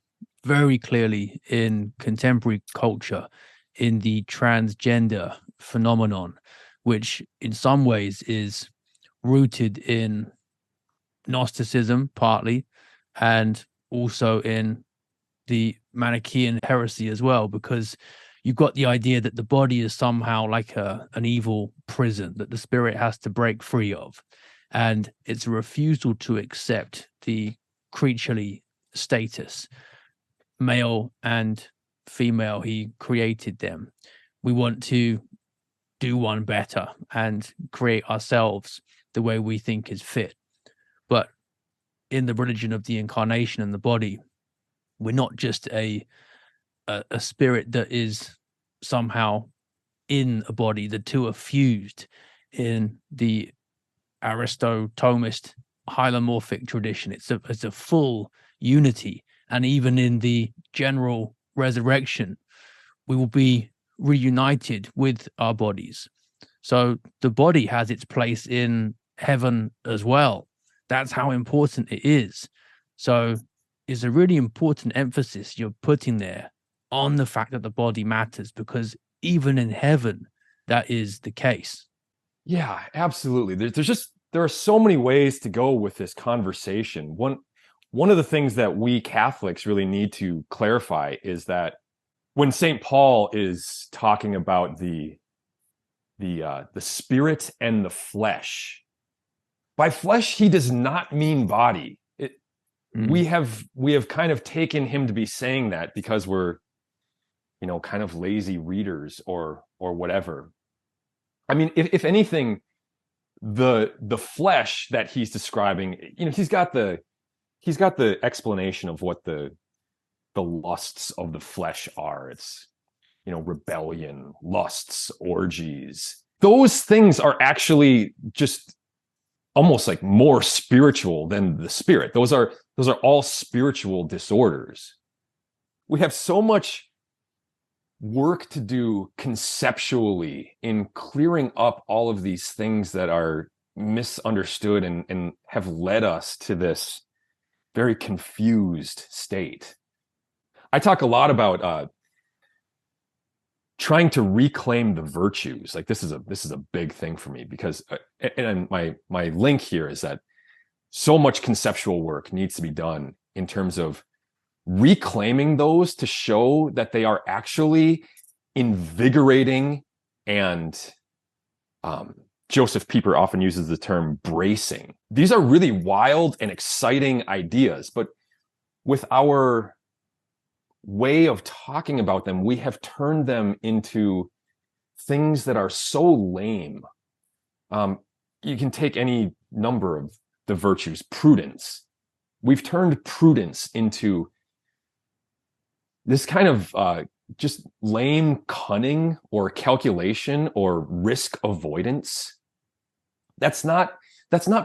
Speaker 2: very clearly in contemporary culture, in the transgender phenomenon, which in some ways is rooted in Gnosticism partly, and also in the Manichaean heresy as well, because you've got the idea that the body is somehow like an evil prison that the spirit has to break free of. And it's a refusal to accept the creaturely status, male and female. He created them. We want to do one better and create ourselves the way we think is fit. But in the religion of the incarnation and the body, we're not just a spirit that is somehow in a body. The two are fused in the Aristotomist hylomorphic tradition. It's a full unity. And even in the general resurrection, we will be reunited with our bodies. So the body has its place in heaven as well. That's how important it is. So it's a really important emphasis you're putting there on the fact that the body matters, because even in heaven, that is the case.
Speaker 1: Yeah, absolutely. There are so many ways to go with this conversation. One of the things that we Catholics really need to clarify is that when St. Paul is talking about the spirit and the flesh, by flesh he does not mean body. We have kind of taken him to be saying that because we're, kind of lazy readers or whatever. I mean, if anything, the flesh that he's describing, he's got the explanation of what the lusts of the flesh are. It's, rebellion, lusts, orgies. Those things are actually just almost like more spiritual than the spirit. Those are all spiritual disorders. We have so much work to do conceptually in clearing up all of these things that are misunderstood and have led us to this very confused state. I talk a lot about trying to reclaim the virtues. Like this is a big thing for me, because and my link here is that so much conceptual work needs to be done in terms of reclaiming those to show that they are actually invigorating and Joseph Pieper often uses the term bracing. These are really wild and exciting ideas, but with our way of talking about them, we have turned them into things that are so lame. You can take any number of the virtues. Prudence. We've turned prudence into this kind of just lame cunning or calculation or risk avoidance. That's not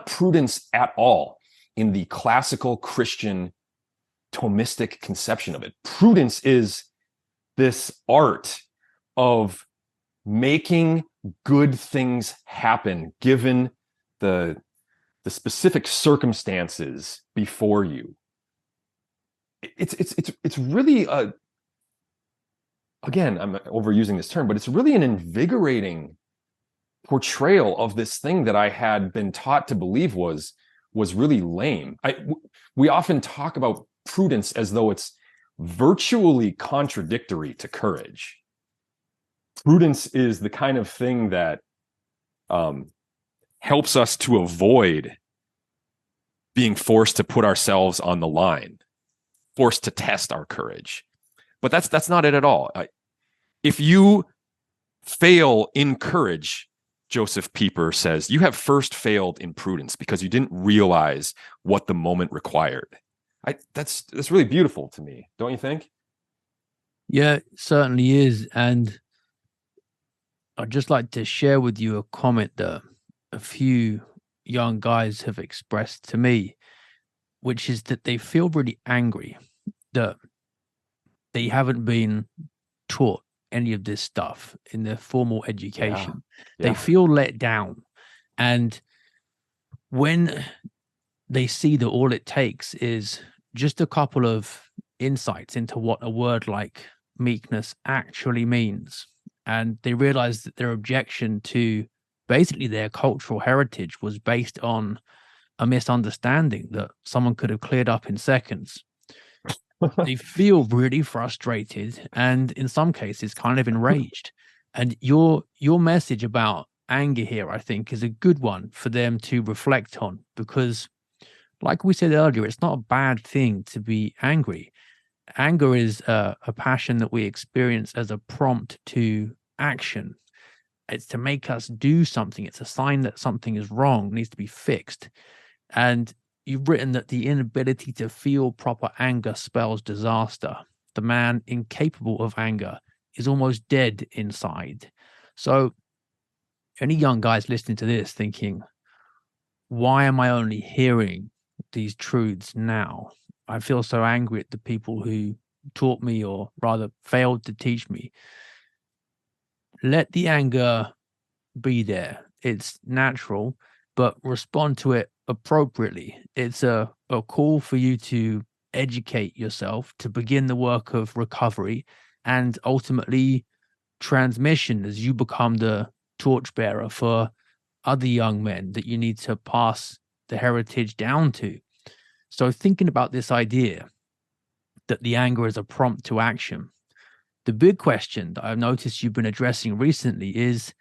Speaker 1: prudence at all in the classical Christian Thomistic conception of it. Prudence is this art of making good things happen given the specific circumstances before you. It's really again, I'm overusing this term, but it's really an invigorating portrayal of this thing that I had been taught to believe was really lame. We often talk about prudence as though it's virtually contradictory to courage. Prudence is the kind of thing that helps us to avoid being forced to put ourselves on the line, forced to test our courage. But that's not it at all. If you fail in courage, Joseph Pieper says, you have first failed in prudence because you didn't realize what the moment required. That's really beautiful to me, don't you think?
Speaker 2: Yeah, it certainly is. And I'd just like to share with you a comment that a few young guys have expressed to me, which is that they feel really angry that they haven't been taught any of this stuff in their formal education.
Speaker 1: Yeah.
Speaker 2: They feel let down. And when they see that all it takes is just a couple of insights into what a word like meekness actually means, and they realize that their objection to basically their cultural heritage was based on a misunderstanding that someone could have cleared up in seconds, they feel really frustrated and in some cases kind of enraged. And your message about anger here, I think, is a good one for them to reflect on, because like we said earlier, it's not a bad thing to be angry. Anger is a passion that we experience as a prompt to action. It's to make us do something. It's a sign that something is wrong, needs to be fixed. And you've written that the inability to feel proper anger spells disaster. The man incapable of anger is almost dead inside. So any young guys listening to this thinking, why am I only hearing these truths now? I feel so angry at the people who taught me, or rather failed to teach me. let the anger be there. It's natural, but respond to it appropriately. It's a call for you to educate yourself, to begin the work of recovery and ultimately transmission as you become the torchbearer for other young men that you need to pass the heritage down to. So, thinking about this idea that the anger is a prompt to action, the big question that I've noticed you've been addressing recently is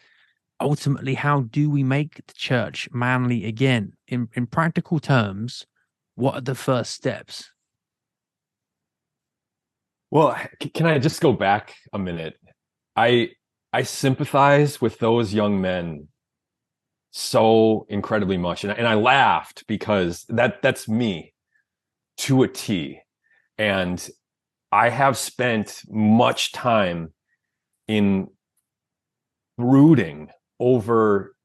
Speaker 2: ultimately, how do we make the church manly again? In practical terms, what are the first steps?
Speaker 1: Well, can I just go back a minute? I I sympathize with those young men so incredibly much, and I laughed because that's me to a T. And I have spent much time in brooding over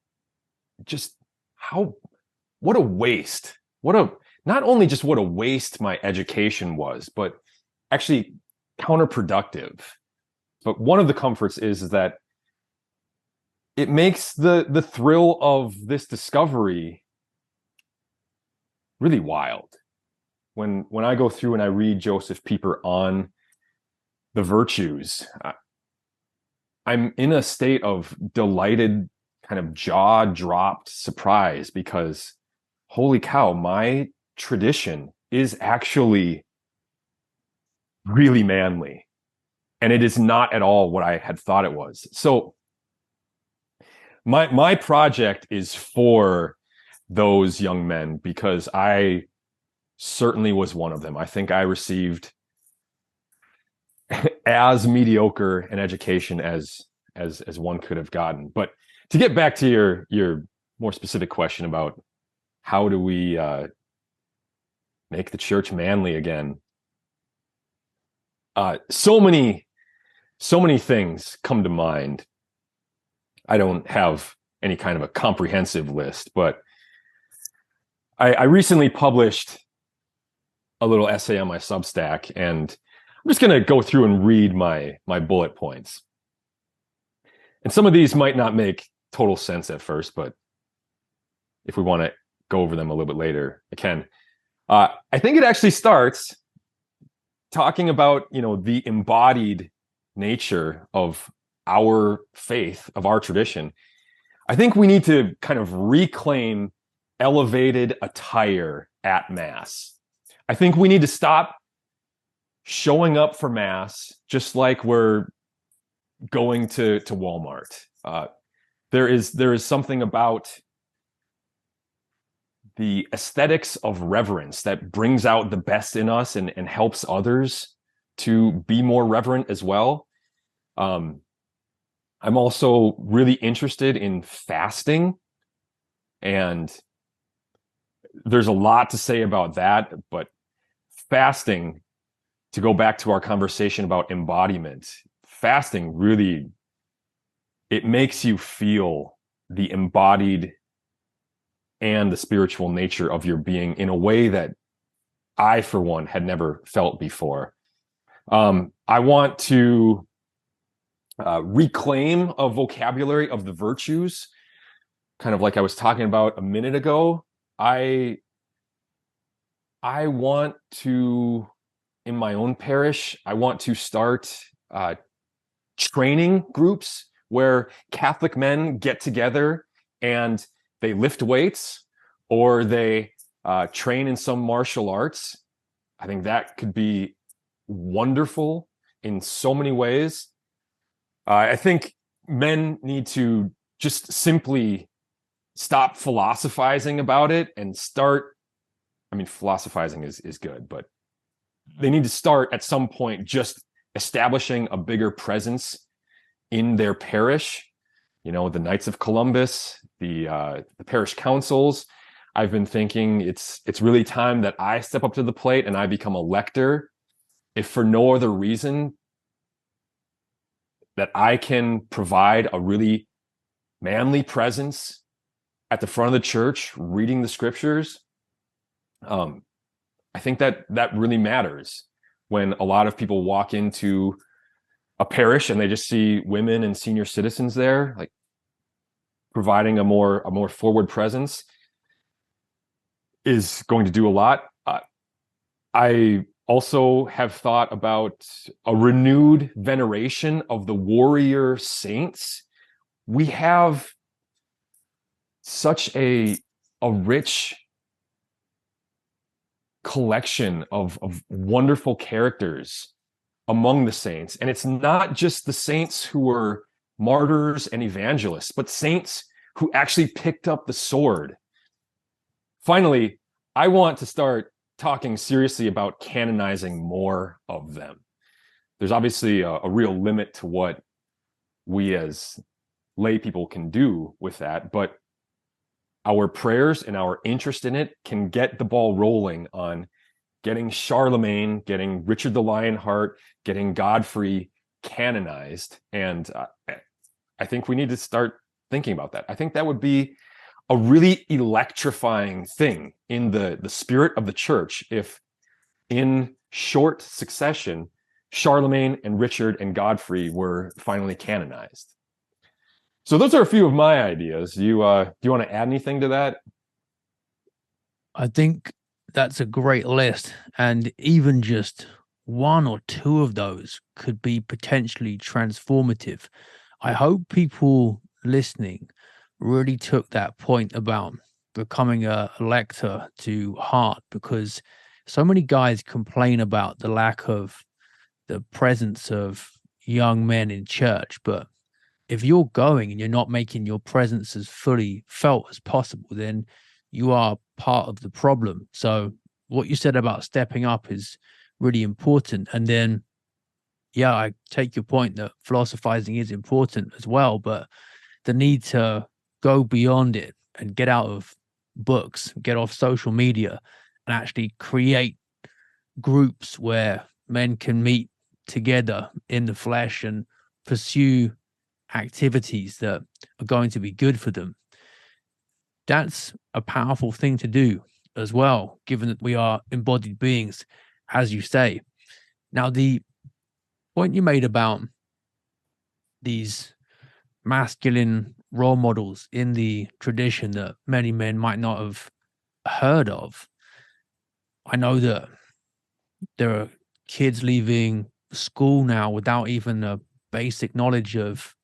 Speaker 1: just how what a waste. What a not only just what a waste my education was, but actually counterproductive. But one of the comforts is that it makes the thrill of this discovery really wild. When I go through and I read Joseph Pieper on the virtues, I'm in a state of delighted, kind of jaw-dropped surprise because holy cow, my tradition is actually really manly. And it is not at all what I had thought it was. So my project is for those young men because I certainly was one of them. I think I received as mediocre an education as one could have gotten. But to get back to your more specific question about how do we make the church manly again, so many things come to mind. I don't have any kind of a comprehensive list, but I recently published a little essay on my Substack, and I'm just going to go through and read my bullet points. And some of these might not make total sense at first, but if we want to go over them a little bit later, I can. I think it actually starts talking about, the embodied nature of our faith, of our tradition. I think we need to kind of reclaim elevated attire at Mass. I think we need to stop showing up for Mass just like we're going to Walmart. There is something about the aesthetics of reverence that brings out the best in us and helps others to be more reverent as well. I'm also really interested in fasting, and there's a lot to say about that, but fasting, to go back to our conversation about embodiment, fasting really, it makes you feel the embodied and the spiritual nature of your being in a way that I, for one, had never felt before. I want to reclaim a vocabulary of the virtues, kind of like I was talking about a minute ago. I want to, in my own parish, I want to start training groups where Catholic men get together and they lift weights or they train in some martial arts. I think that could be wonderful in so many ways. I think men need to just simply stop philosophizing about it and start. I mean, philosophizing is good, but they need to start at some point just establishing a bigger presence in their parish. The Knights of Columbus, the parish councils. I've been thinking it's really time that I step up to the plate and I become a lector, if for no other reason that I can provide a really manly presence at the front of the church, reading the scriptures. I think that really matters when a lot of people walk into a parish and they just see women and senior citizens there, like providing a more forward presence, is going to do a lot. I also have thought about a renewed veneration of the warrior saints. We have such a rich collection of wonderful characters among the saints. And it's not just the saints who were martyrs and evangelists, but saints who actually picked up the sword. Finally, I want to start talking seriously about canonizing more of them. There's obviously a real limit to what we as lay people can do with that, but our prayers and our interest in it can get the ball rolling on getting Charlemagne, getting Richard the Lionheart, getting Godfrey canonized. And I think we need to start thinking about that. I think that would be a really electrifying thing in the spirit of the church if in short succession, Charlemagne and Richard and Godfrey were finally canonized. So those are a few of my ideas. Do you want to add anything to that?
Speaker 2: I think that's a great list. And even just one or two of those could be potentially transformative. I hope people listening really took that point about becoming a lector to heart, because so many guys complain about the lack of the presence of young men in church. But if you're going and you're not making your presence as fully felt as possible, then you are part of the problem. So what you said about stepping up is really important. And then, yeah, I take your point that philosophizing is important as well, but the need to go beyond it and get out of books, get off social media, and actually create groups where men can meet together in the flesh and pursue activities that are going to be good for them. That's a powerful thing to do as well, given that we are embodied beings, as you say. Now, the point you made about these masculine role models in the tradition that many men might not have heard of. I know that there are kids leaving school now without even a basic knowledge of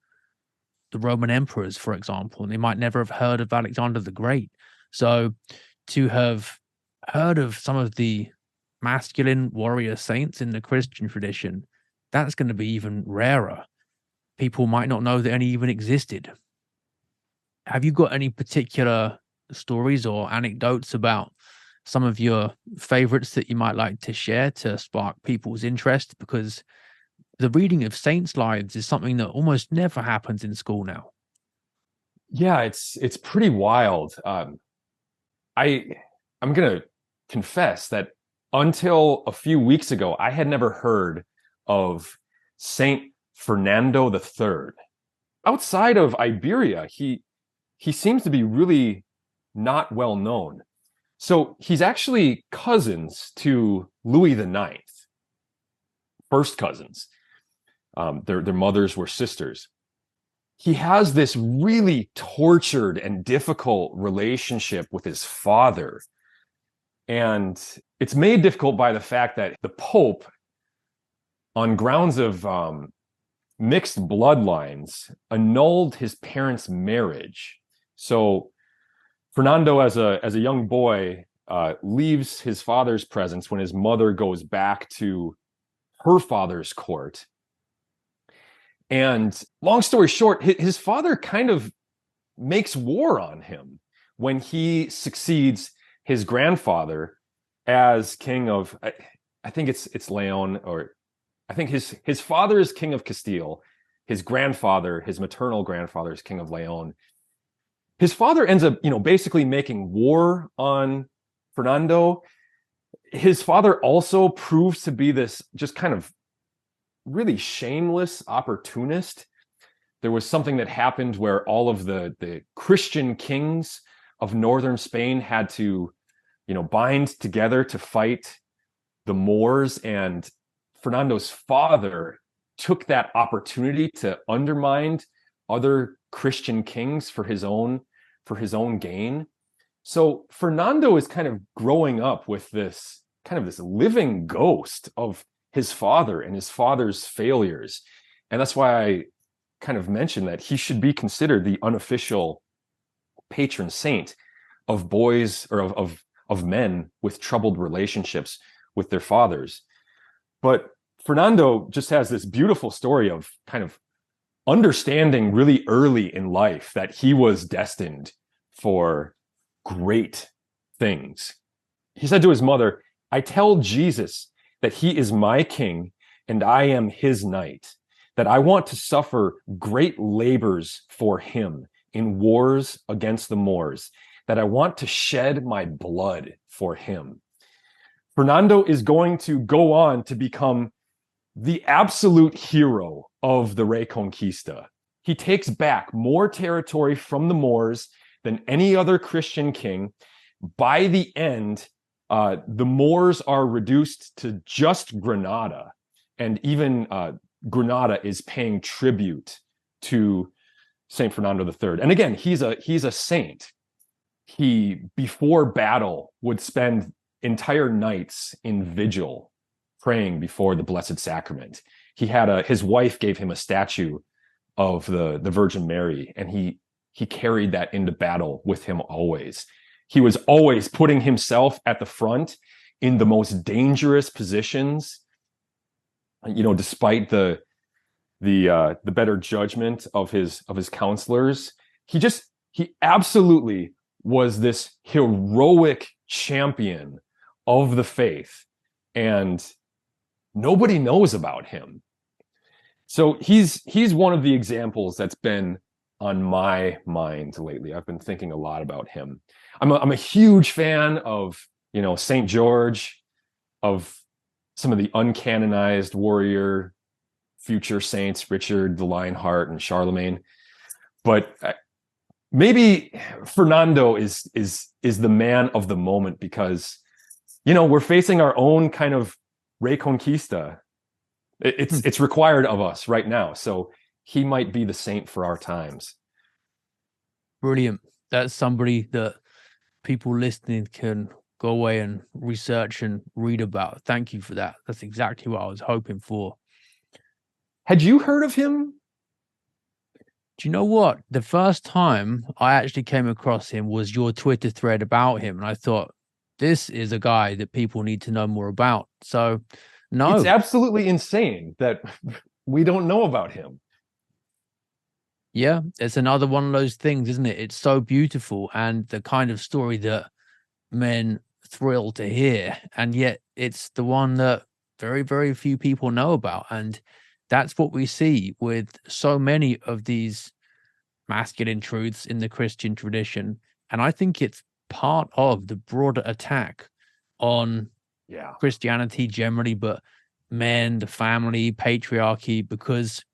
Speaker 2: the Roman emperors, for example, and they might never have heard of Alexander the Great. So to have heard of some of the masculine warrior saints in the Christian tradition, that's going to be even rarer. People might not know that any even existed. Have you got any particular stories or anecdotes about some of your favorites that you might like to share to spark people's interest? Because the reading of saints' lives is something that almost never happens in school now.
Speaker 1: Yeah, it's pretty wild. I'm gonna confess that until a few weeks ago, I had never heard of Saint Fernando the Third. Outside of Iberia, he seems to be really not well known. So he's actually cousins to Louis the Ninth, first cousins. Their mothers were sisters. He has this really tortured and difficult relationship with his father. And it's made difficult by the fact that the Pope, on grounds of mixed bloodlines, annulled his parents' marriage. So Fernando, as a young boy, leaves his father's presence when his mother goes back to her father's court. And long story short, his father kind of makes war on him when he succeeds his grandfather as king of, I think it's Leon, or I think his father is king of Castile. His grandfather, his maternal grandfather, is king of Leon. His father ends up, basically making war on Fernando. His father also proves to be this just kind of really shameless opportunist. There was something that happened where all of the Christian kings of northern Spain had to, bind together to fight the Moors, and Fernando's father took that opportunity to undermine other Christian kings for his own gain. So Fernando is kind of growing up with this kind of this living ghost of his father and his father's failures. And that's why I kind of mentioned that he should be considered the unofficial patron saint of boys, or of men with troubled relationships with their fathers. But Fernando just has this beautiful story of kind of understanding really early in life that he was destined for great things. He said to his mother, "I tell Jesus that he is my king and I am his knight, that I want to suffer great labors for him in wars against the Moors, that I want to shed my blood for him." Fernando is going to go on to become the absolute hero of the Reconquista. He takes back more territory from the Moors than any other Christian king. By the end, the Moors are reduced to just Granada, and even Granada is paying tribute to Saint Fernando III. And again, he's a saint. He, before battle, would spend entire nights in vigil praying before the Blessed Sacrament. He had his wife gave him a statue of the Virgin Mary, and he carried that into battle with him always. He was always putting himself at the front in the most dangerous positions, despite the better judgment of his counselors. He absolutely was this heroic champion of the faith, and nobody knows about him. So he's one of the examples that's been on my mind lately. I've been thinking a lot about him. I'm a huge fan of Saint George, of some of the uncanonized warrior future saints, Richard the Lionheart and Charlemagne. But maybe Fernando is the man of the moment, because we're facing our own kind of Reconquista. It's required of us right now. So he might be the saint for our times.
Speaker 2: Brilliant. That's somebody that people listening can go away and research and read about. Thank you for that. That's exactly what I was hoping for.
Speaker 1: Had you heard of him?
Speaker 2: Do you know what? The first time I actually came across him was your Twitter thread about him. And I thought, this is a guy that people need to know more about. So, no.
Speaker 1: It's absolutely insane that we don't know about him.
Speaker 2: Yeah, it's another one of those things, isn't it? It's so beautiful, and the kind of story that men thrill to hear. And yet it's the one that very, very few people know about. And that's what we see with so many of these masculine truths in the Christian tradition. And I think it's part of the broader attack on Christianity generally, but men, the family, patriarchy, because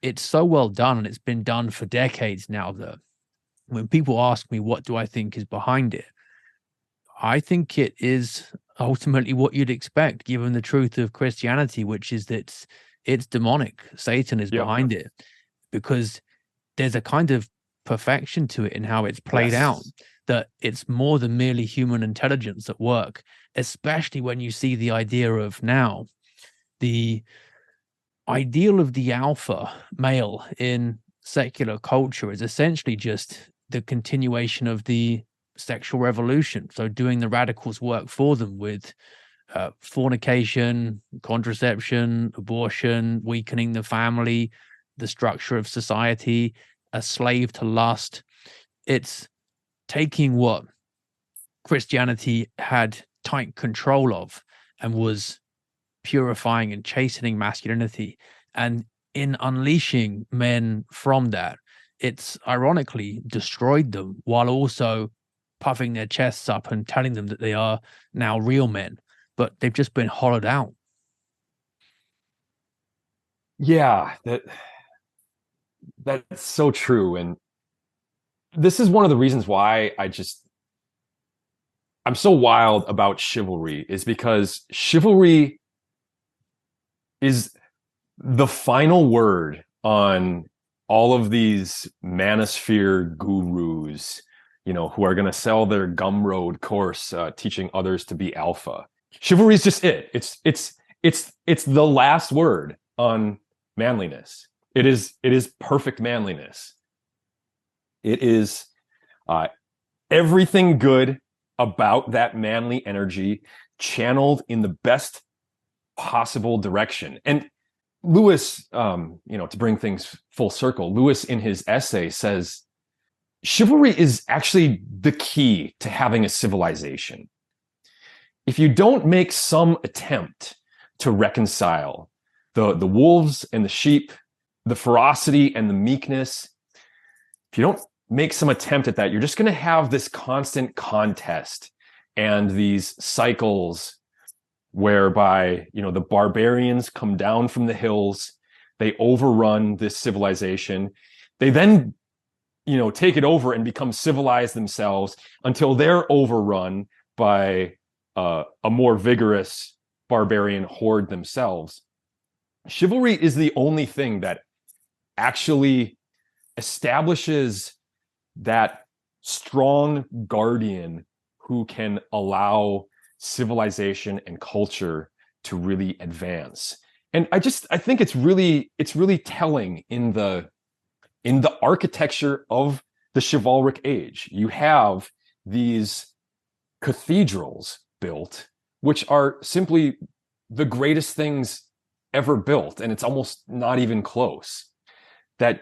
Speaker 2: it's so well done and it's been done for decades now that when people ask me what do I think is behind it, I think it is ultimately what you'd expect given the truth of Christianity, which is that it's demonic. Satan is behind it, because there's a kind of perfection to it in how it's played out, that it's more than merely human intelligence at work, especially when you see the idea of now the ideal of the alpha male in secular culture is essentially just the continuation of the sexual revolution. So doing the radicals' work for them with fornication, contraception, abortion, weakening the family, the structure of society, a slave to lust. It's taking what Christianity had tight control of and was purifying and chastening masculinity, and in unleashing men from that, it's ironically destroyed them while also puffing their chests up and telling them that they are now real men, but they've just been hollowed out.
Speaker 1: Yeah, that's so true. And this is one of the reasons why I'm so wild about chivalry, is because chivalry is the final word on all of these manosphere gurus, who are going to sell their Gumroad course, teaching others to be alpha. Chivalry is just it. It's the last word on manliness. It is perfect manliness. It is everything good about that manly energy channeled in the best possible direction. And Lewis, to bring things full circle, Lewis in his essay says chivalry is actually the key to having a civilization. If you don't make some attempt to reconcile the wolves and the sheep, the ferocity and the meekness, if you don't make some attempt at that, you're just going to have this constant contest and these cycles whereby, the barbarians come down from the hills, they overrun this civilization, they then, take it over and become civilized themselves until they're overrun by a more vigorous barbarian horde themselves. Chivalry is the only thing that actually establishes that strong guardian who can allow civilization and culture to really advance. And I think it's really telling in the architecture of the chivalric age. You have these cathedrals built, which are simply the greatest things ever built, and it's almost not even close. That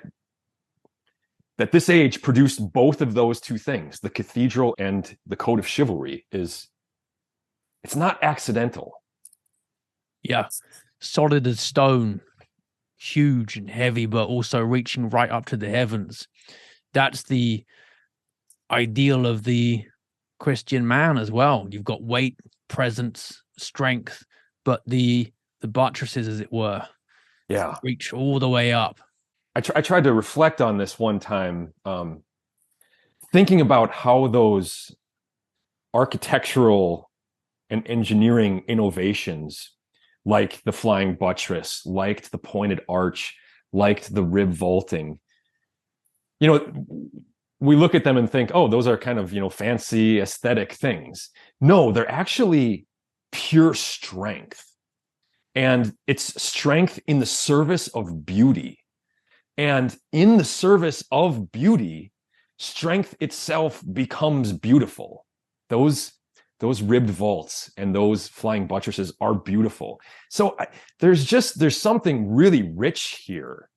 Speaker 1: this age produced both of those two things, the cathedral and the code of chivalry, it's not accidental.
Speaker 2: Yeah. Solid as stone, huge and heavy, but also reaching right up to the heavens. That's the ideal of the Christian man as well. You've got weight, presence, strength, but the buttresses, as it were, reach all the way up.
Speaker 1: I tried to reflect on this one time, thinking about how those architectural and engineering innovations, like the flying buttress, like the pointed arch, like the rib vaulting, we look at them and think, oh, those are kind of, fancy aesthetic things. No, they're actually pure strength. And it's strength in the service of beauty. And in the service of beauty, strength itself becomes beautiful. Those ribbed vaults and those flying buttresses are beautiful. So there's something really rich here.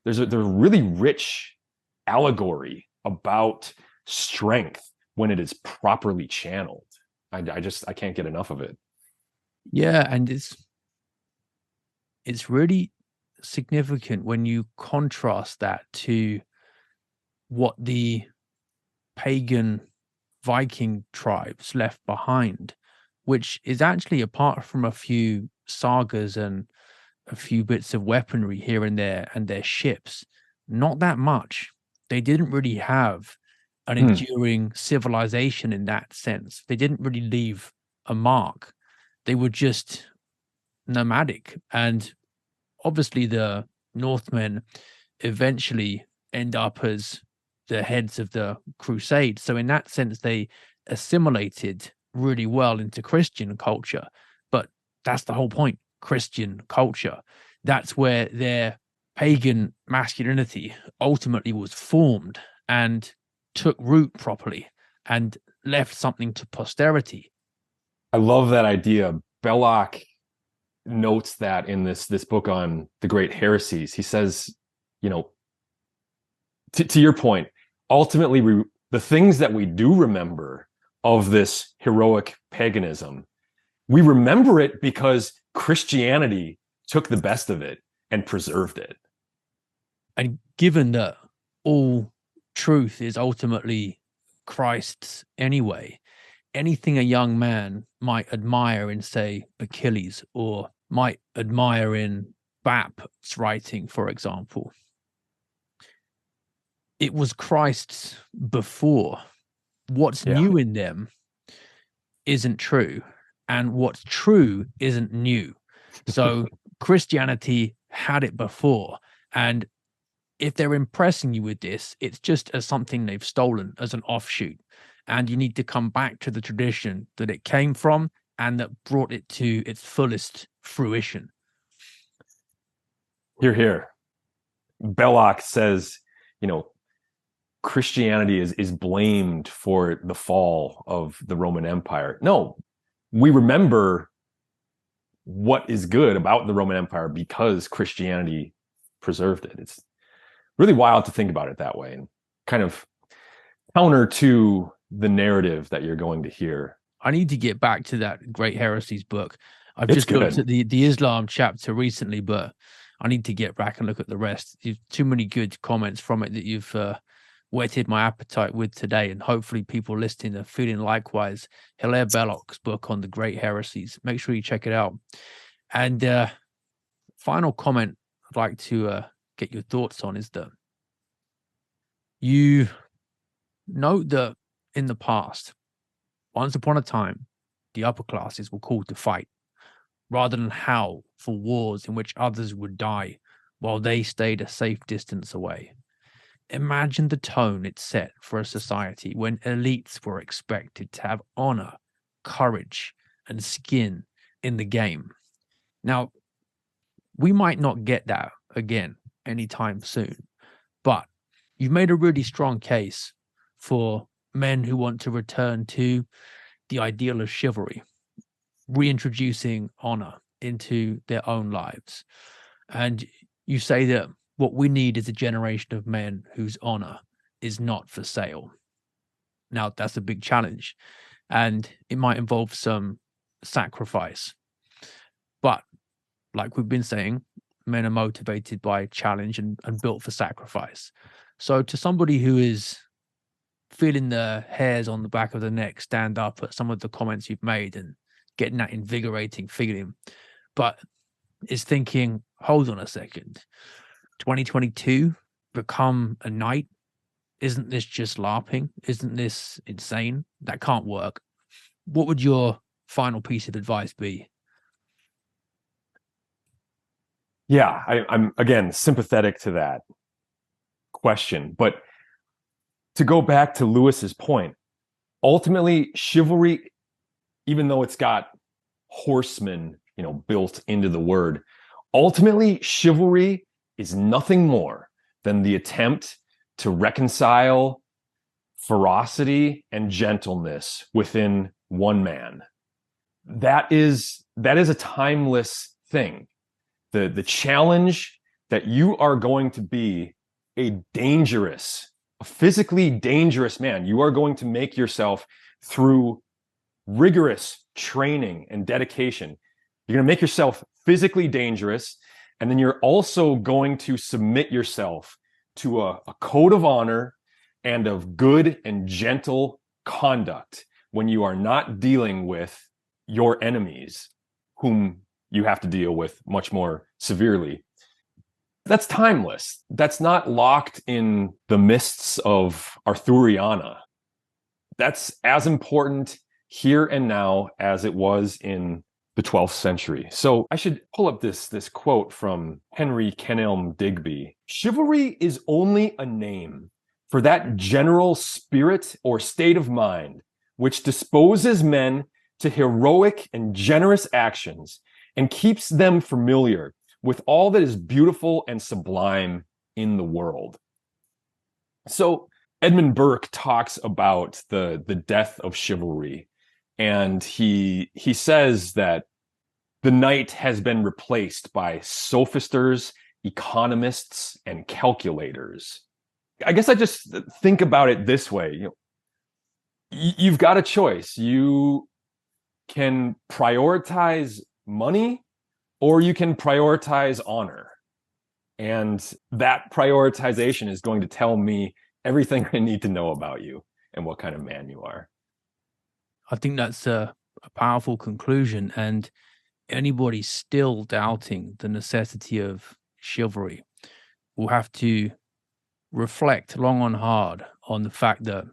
Speaker 1: There's a really rich allegory about strength when it is properly channeled. I can't get enough of it.
Speaker 2: Yeah, and it's really significant when you contrast that to what the pagan Viking tribes left behind, which is actually, apart from a few sagas and a few bits of weaponry here and there and their ships, not that much. They didn't really have an enduring civilization in that sense. They didn't really leave a mark. They were just nomadic. And obviously the Northmen eventually end up as the heads of the crusade. So in that sense, they assimilated really well into Christian culture. But that's the whole point, Christian culture. That's where their pagan masculinity ultimately was formed and took root properly and left something to posterity.
Speaker 1: I love that idea. Belloc notes that in this book on the great heresies. He says, to your point, ultimately the things that we do remember of this heroic paganism, we remember it because Christianity took the best of it and preserved it.
Speaker 2: And given that all truth is ultimately Christ's anyway, anything a young man might admire in, say, Achilles, or might admire in Bap's writing, for example, it was Christ's before. What's new in them isn't true, and what's true isn't new. So Christianity had it before. And if they're impressing you with this, it's just as something they've stolen as an offshoot. And you need to come back to the tradition that it came from and that brought it to its fullest fruition.
Speaker 1: Hear, hear. Belloc says, Christianity is blamed for the fall of the Roman Empire. No, we remember what is good about the Roman Empire because Christianity preserved it. It's really wild to think about it that way, and kind of counter to the narrative that you're going to hear.
Speaker 2: I need to get back to that Great Heresies book. I've
Speaker 1: It's
Speaker 2: just
Speaker 1: good.
Speaker 2: looked at the Islam chapter recently, but I need to get back and look at the rest. You've too many good comments from it that you've whetted my appetite with today, and hopefully people listening are feeling likewise. Hilaire Belloc's book on the Great Heresies. Make sure you check it out. And final comment I'd like to get your thoughts on is that you note that in the past, once upon a time, the upper classes were called to fight rather than howl for wars in which others would die while they stayed a safe distance away. Imagine the tone it set for a society when elites were expected to have honor, courage, and skin in the game. Now, we might not get that again anytime soon, but you've made a really strong case for men who want to return to the ideal of chivalry, reintroducing honor into their own lives. And you say that what we need is a generation of men whose honor is not for sale. Now, that's a big challenge, and it might involve some sacrifice. But like we've been saying, men are motivated by challenge and built for sacrifice. So to somebody who is feeling the hairs on the back of the neck stand up at some of the comments you've made and getting that invigorating feeling, but is thinking, hold on a second, 2022, become a knight? Isn't this just LARPing? Isn't this insane? That can't work. What would your final piece of advice be?
Speaker 1: Yeah, I'm again sympathetic to that question, but to go back to Lewis's point, ultimately chivalry, even though it's got horsemen, built into the word, ultimately chivalry is nothing more than the attempt to reconcile ferocity and gentleness within one man. That is a timeless thing. The challenge that you are going to be a physically dangerous man. You are going to make yourself through rigorous training and dedication. You're going to make yourself physically dangerous, and then you're also going to submit yourself to a code of honor and of good and gentle conduct when you are not dealing with your enemies, whom you have to deal with much more severely. That's timeless. That's not locked in the mists of Arthuriana. That's as important here and now as it was in the 12th century. So I should pull up this quote from Henry Kenelm Digby. Chivalry is only a name for that general spirit or state of mind which disposes men to heroic and generous actions and keeps them familiar with all that is beautiful and sublime in the world. So Edmund Burke talks about the death of chivalry, and he says that the knight has been replaced by sophisters, economists, and calculators. I guess I just think about it this way. You've got a choice. You can prioritize money, or you can prioritize honor. And that prioritization is going to tell me everything I need to know about you and what kind of man you are.
Speaker 2: I think that's a powerful conclusion. And anybody still doubting the necessity of chivalry will have to reflect long and hard on the fact that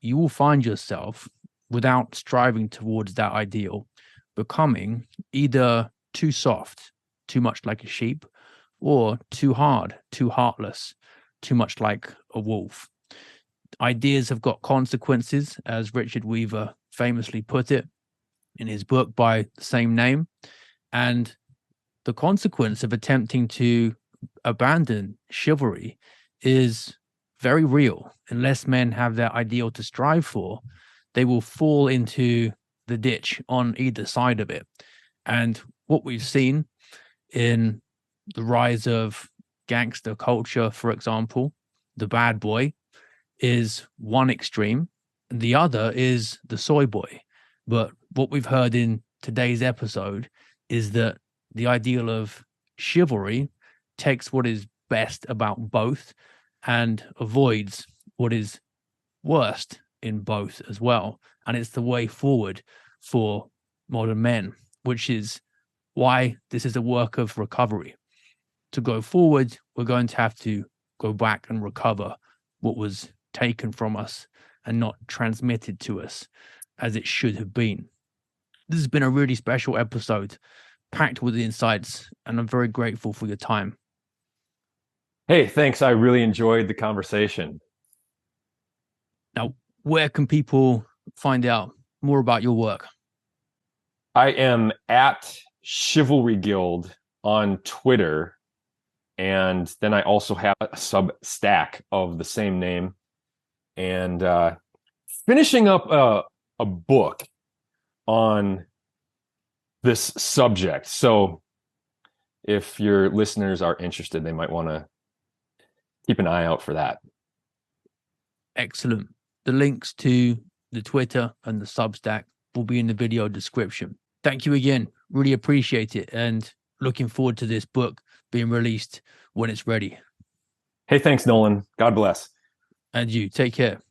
Speaker 2: you will find yourself, without striving towards that ideal, becoming either too soft, too much like a sheep, or too hard, too heartless, too much like a wolf. Ideas have got consequences, as Richard Weaver famously put it in his book by the same name. And the consequence of attempting to abandon chivalry is very real. Unless men have their ideal to strive for, they will fall into the ditch on either side of it. And what we've seen in the rise of gangster culture, for example, the bad boy is one extreme, and the other is the soy boy. But what we've heard in today's episode is that the ideal of chivalry takes what is best about both and avoids what is worst in both as well. And it's the way forward for modern men, which is why this is a work of recovery. To go forward, we're going to have to go back and recover what was taken from us and not transmitted to us as it should have been. This has been a really special episode, packed with insights, and I'm very grateful for your time.
Speaker 1: Hey, thanks. I really enjoyed the conversation.
Speaker 2: Now, where can people find out more about your work?
Speaker 1: I am at Chivalry Guild on Twitter. And then I also have a Substack of the same name. And finishing up a book on this subject. So if your listeners are interested, they might want to keep an eye out for that.
Speaker 2: Excellent. The links to the Twitter and the Substack will be in the video description. Thank you again. Really appreciate it. And looking forward to this book being released when it's ready.
Speaker 1: Hey, thanks, Nolan. God bless.
Speaker 2: And you take care.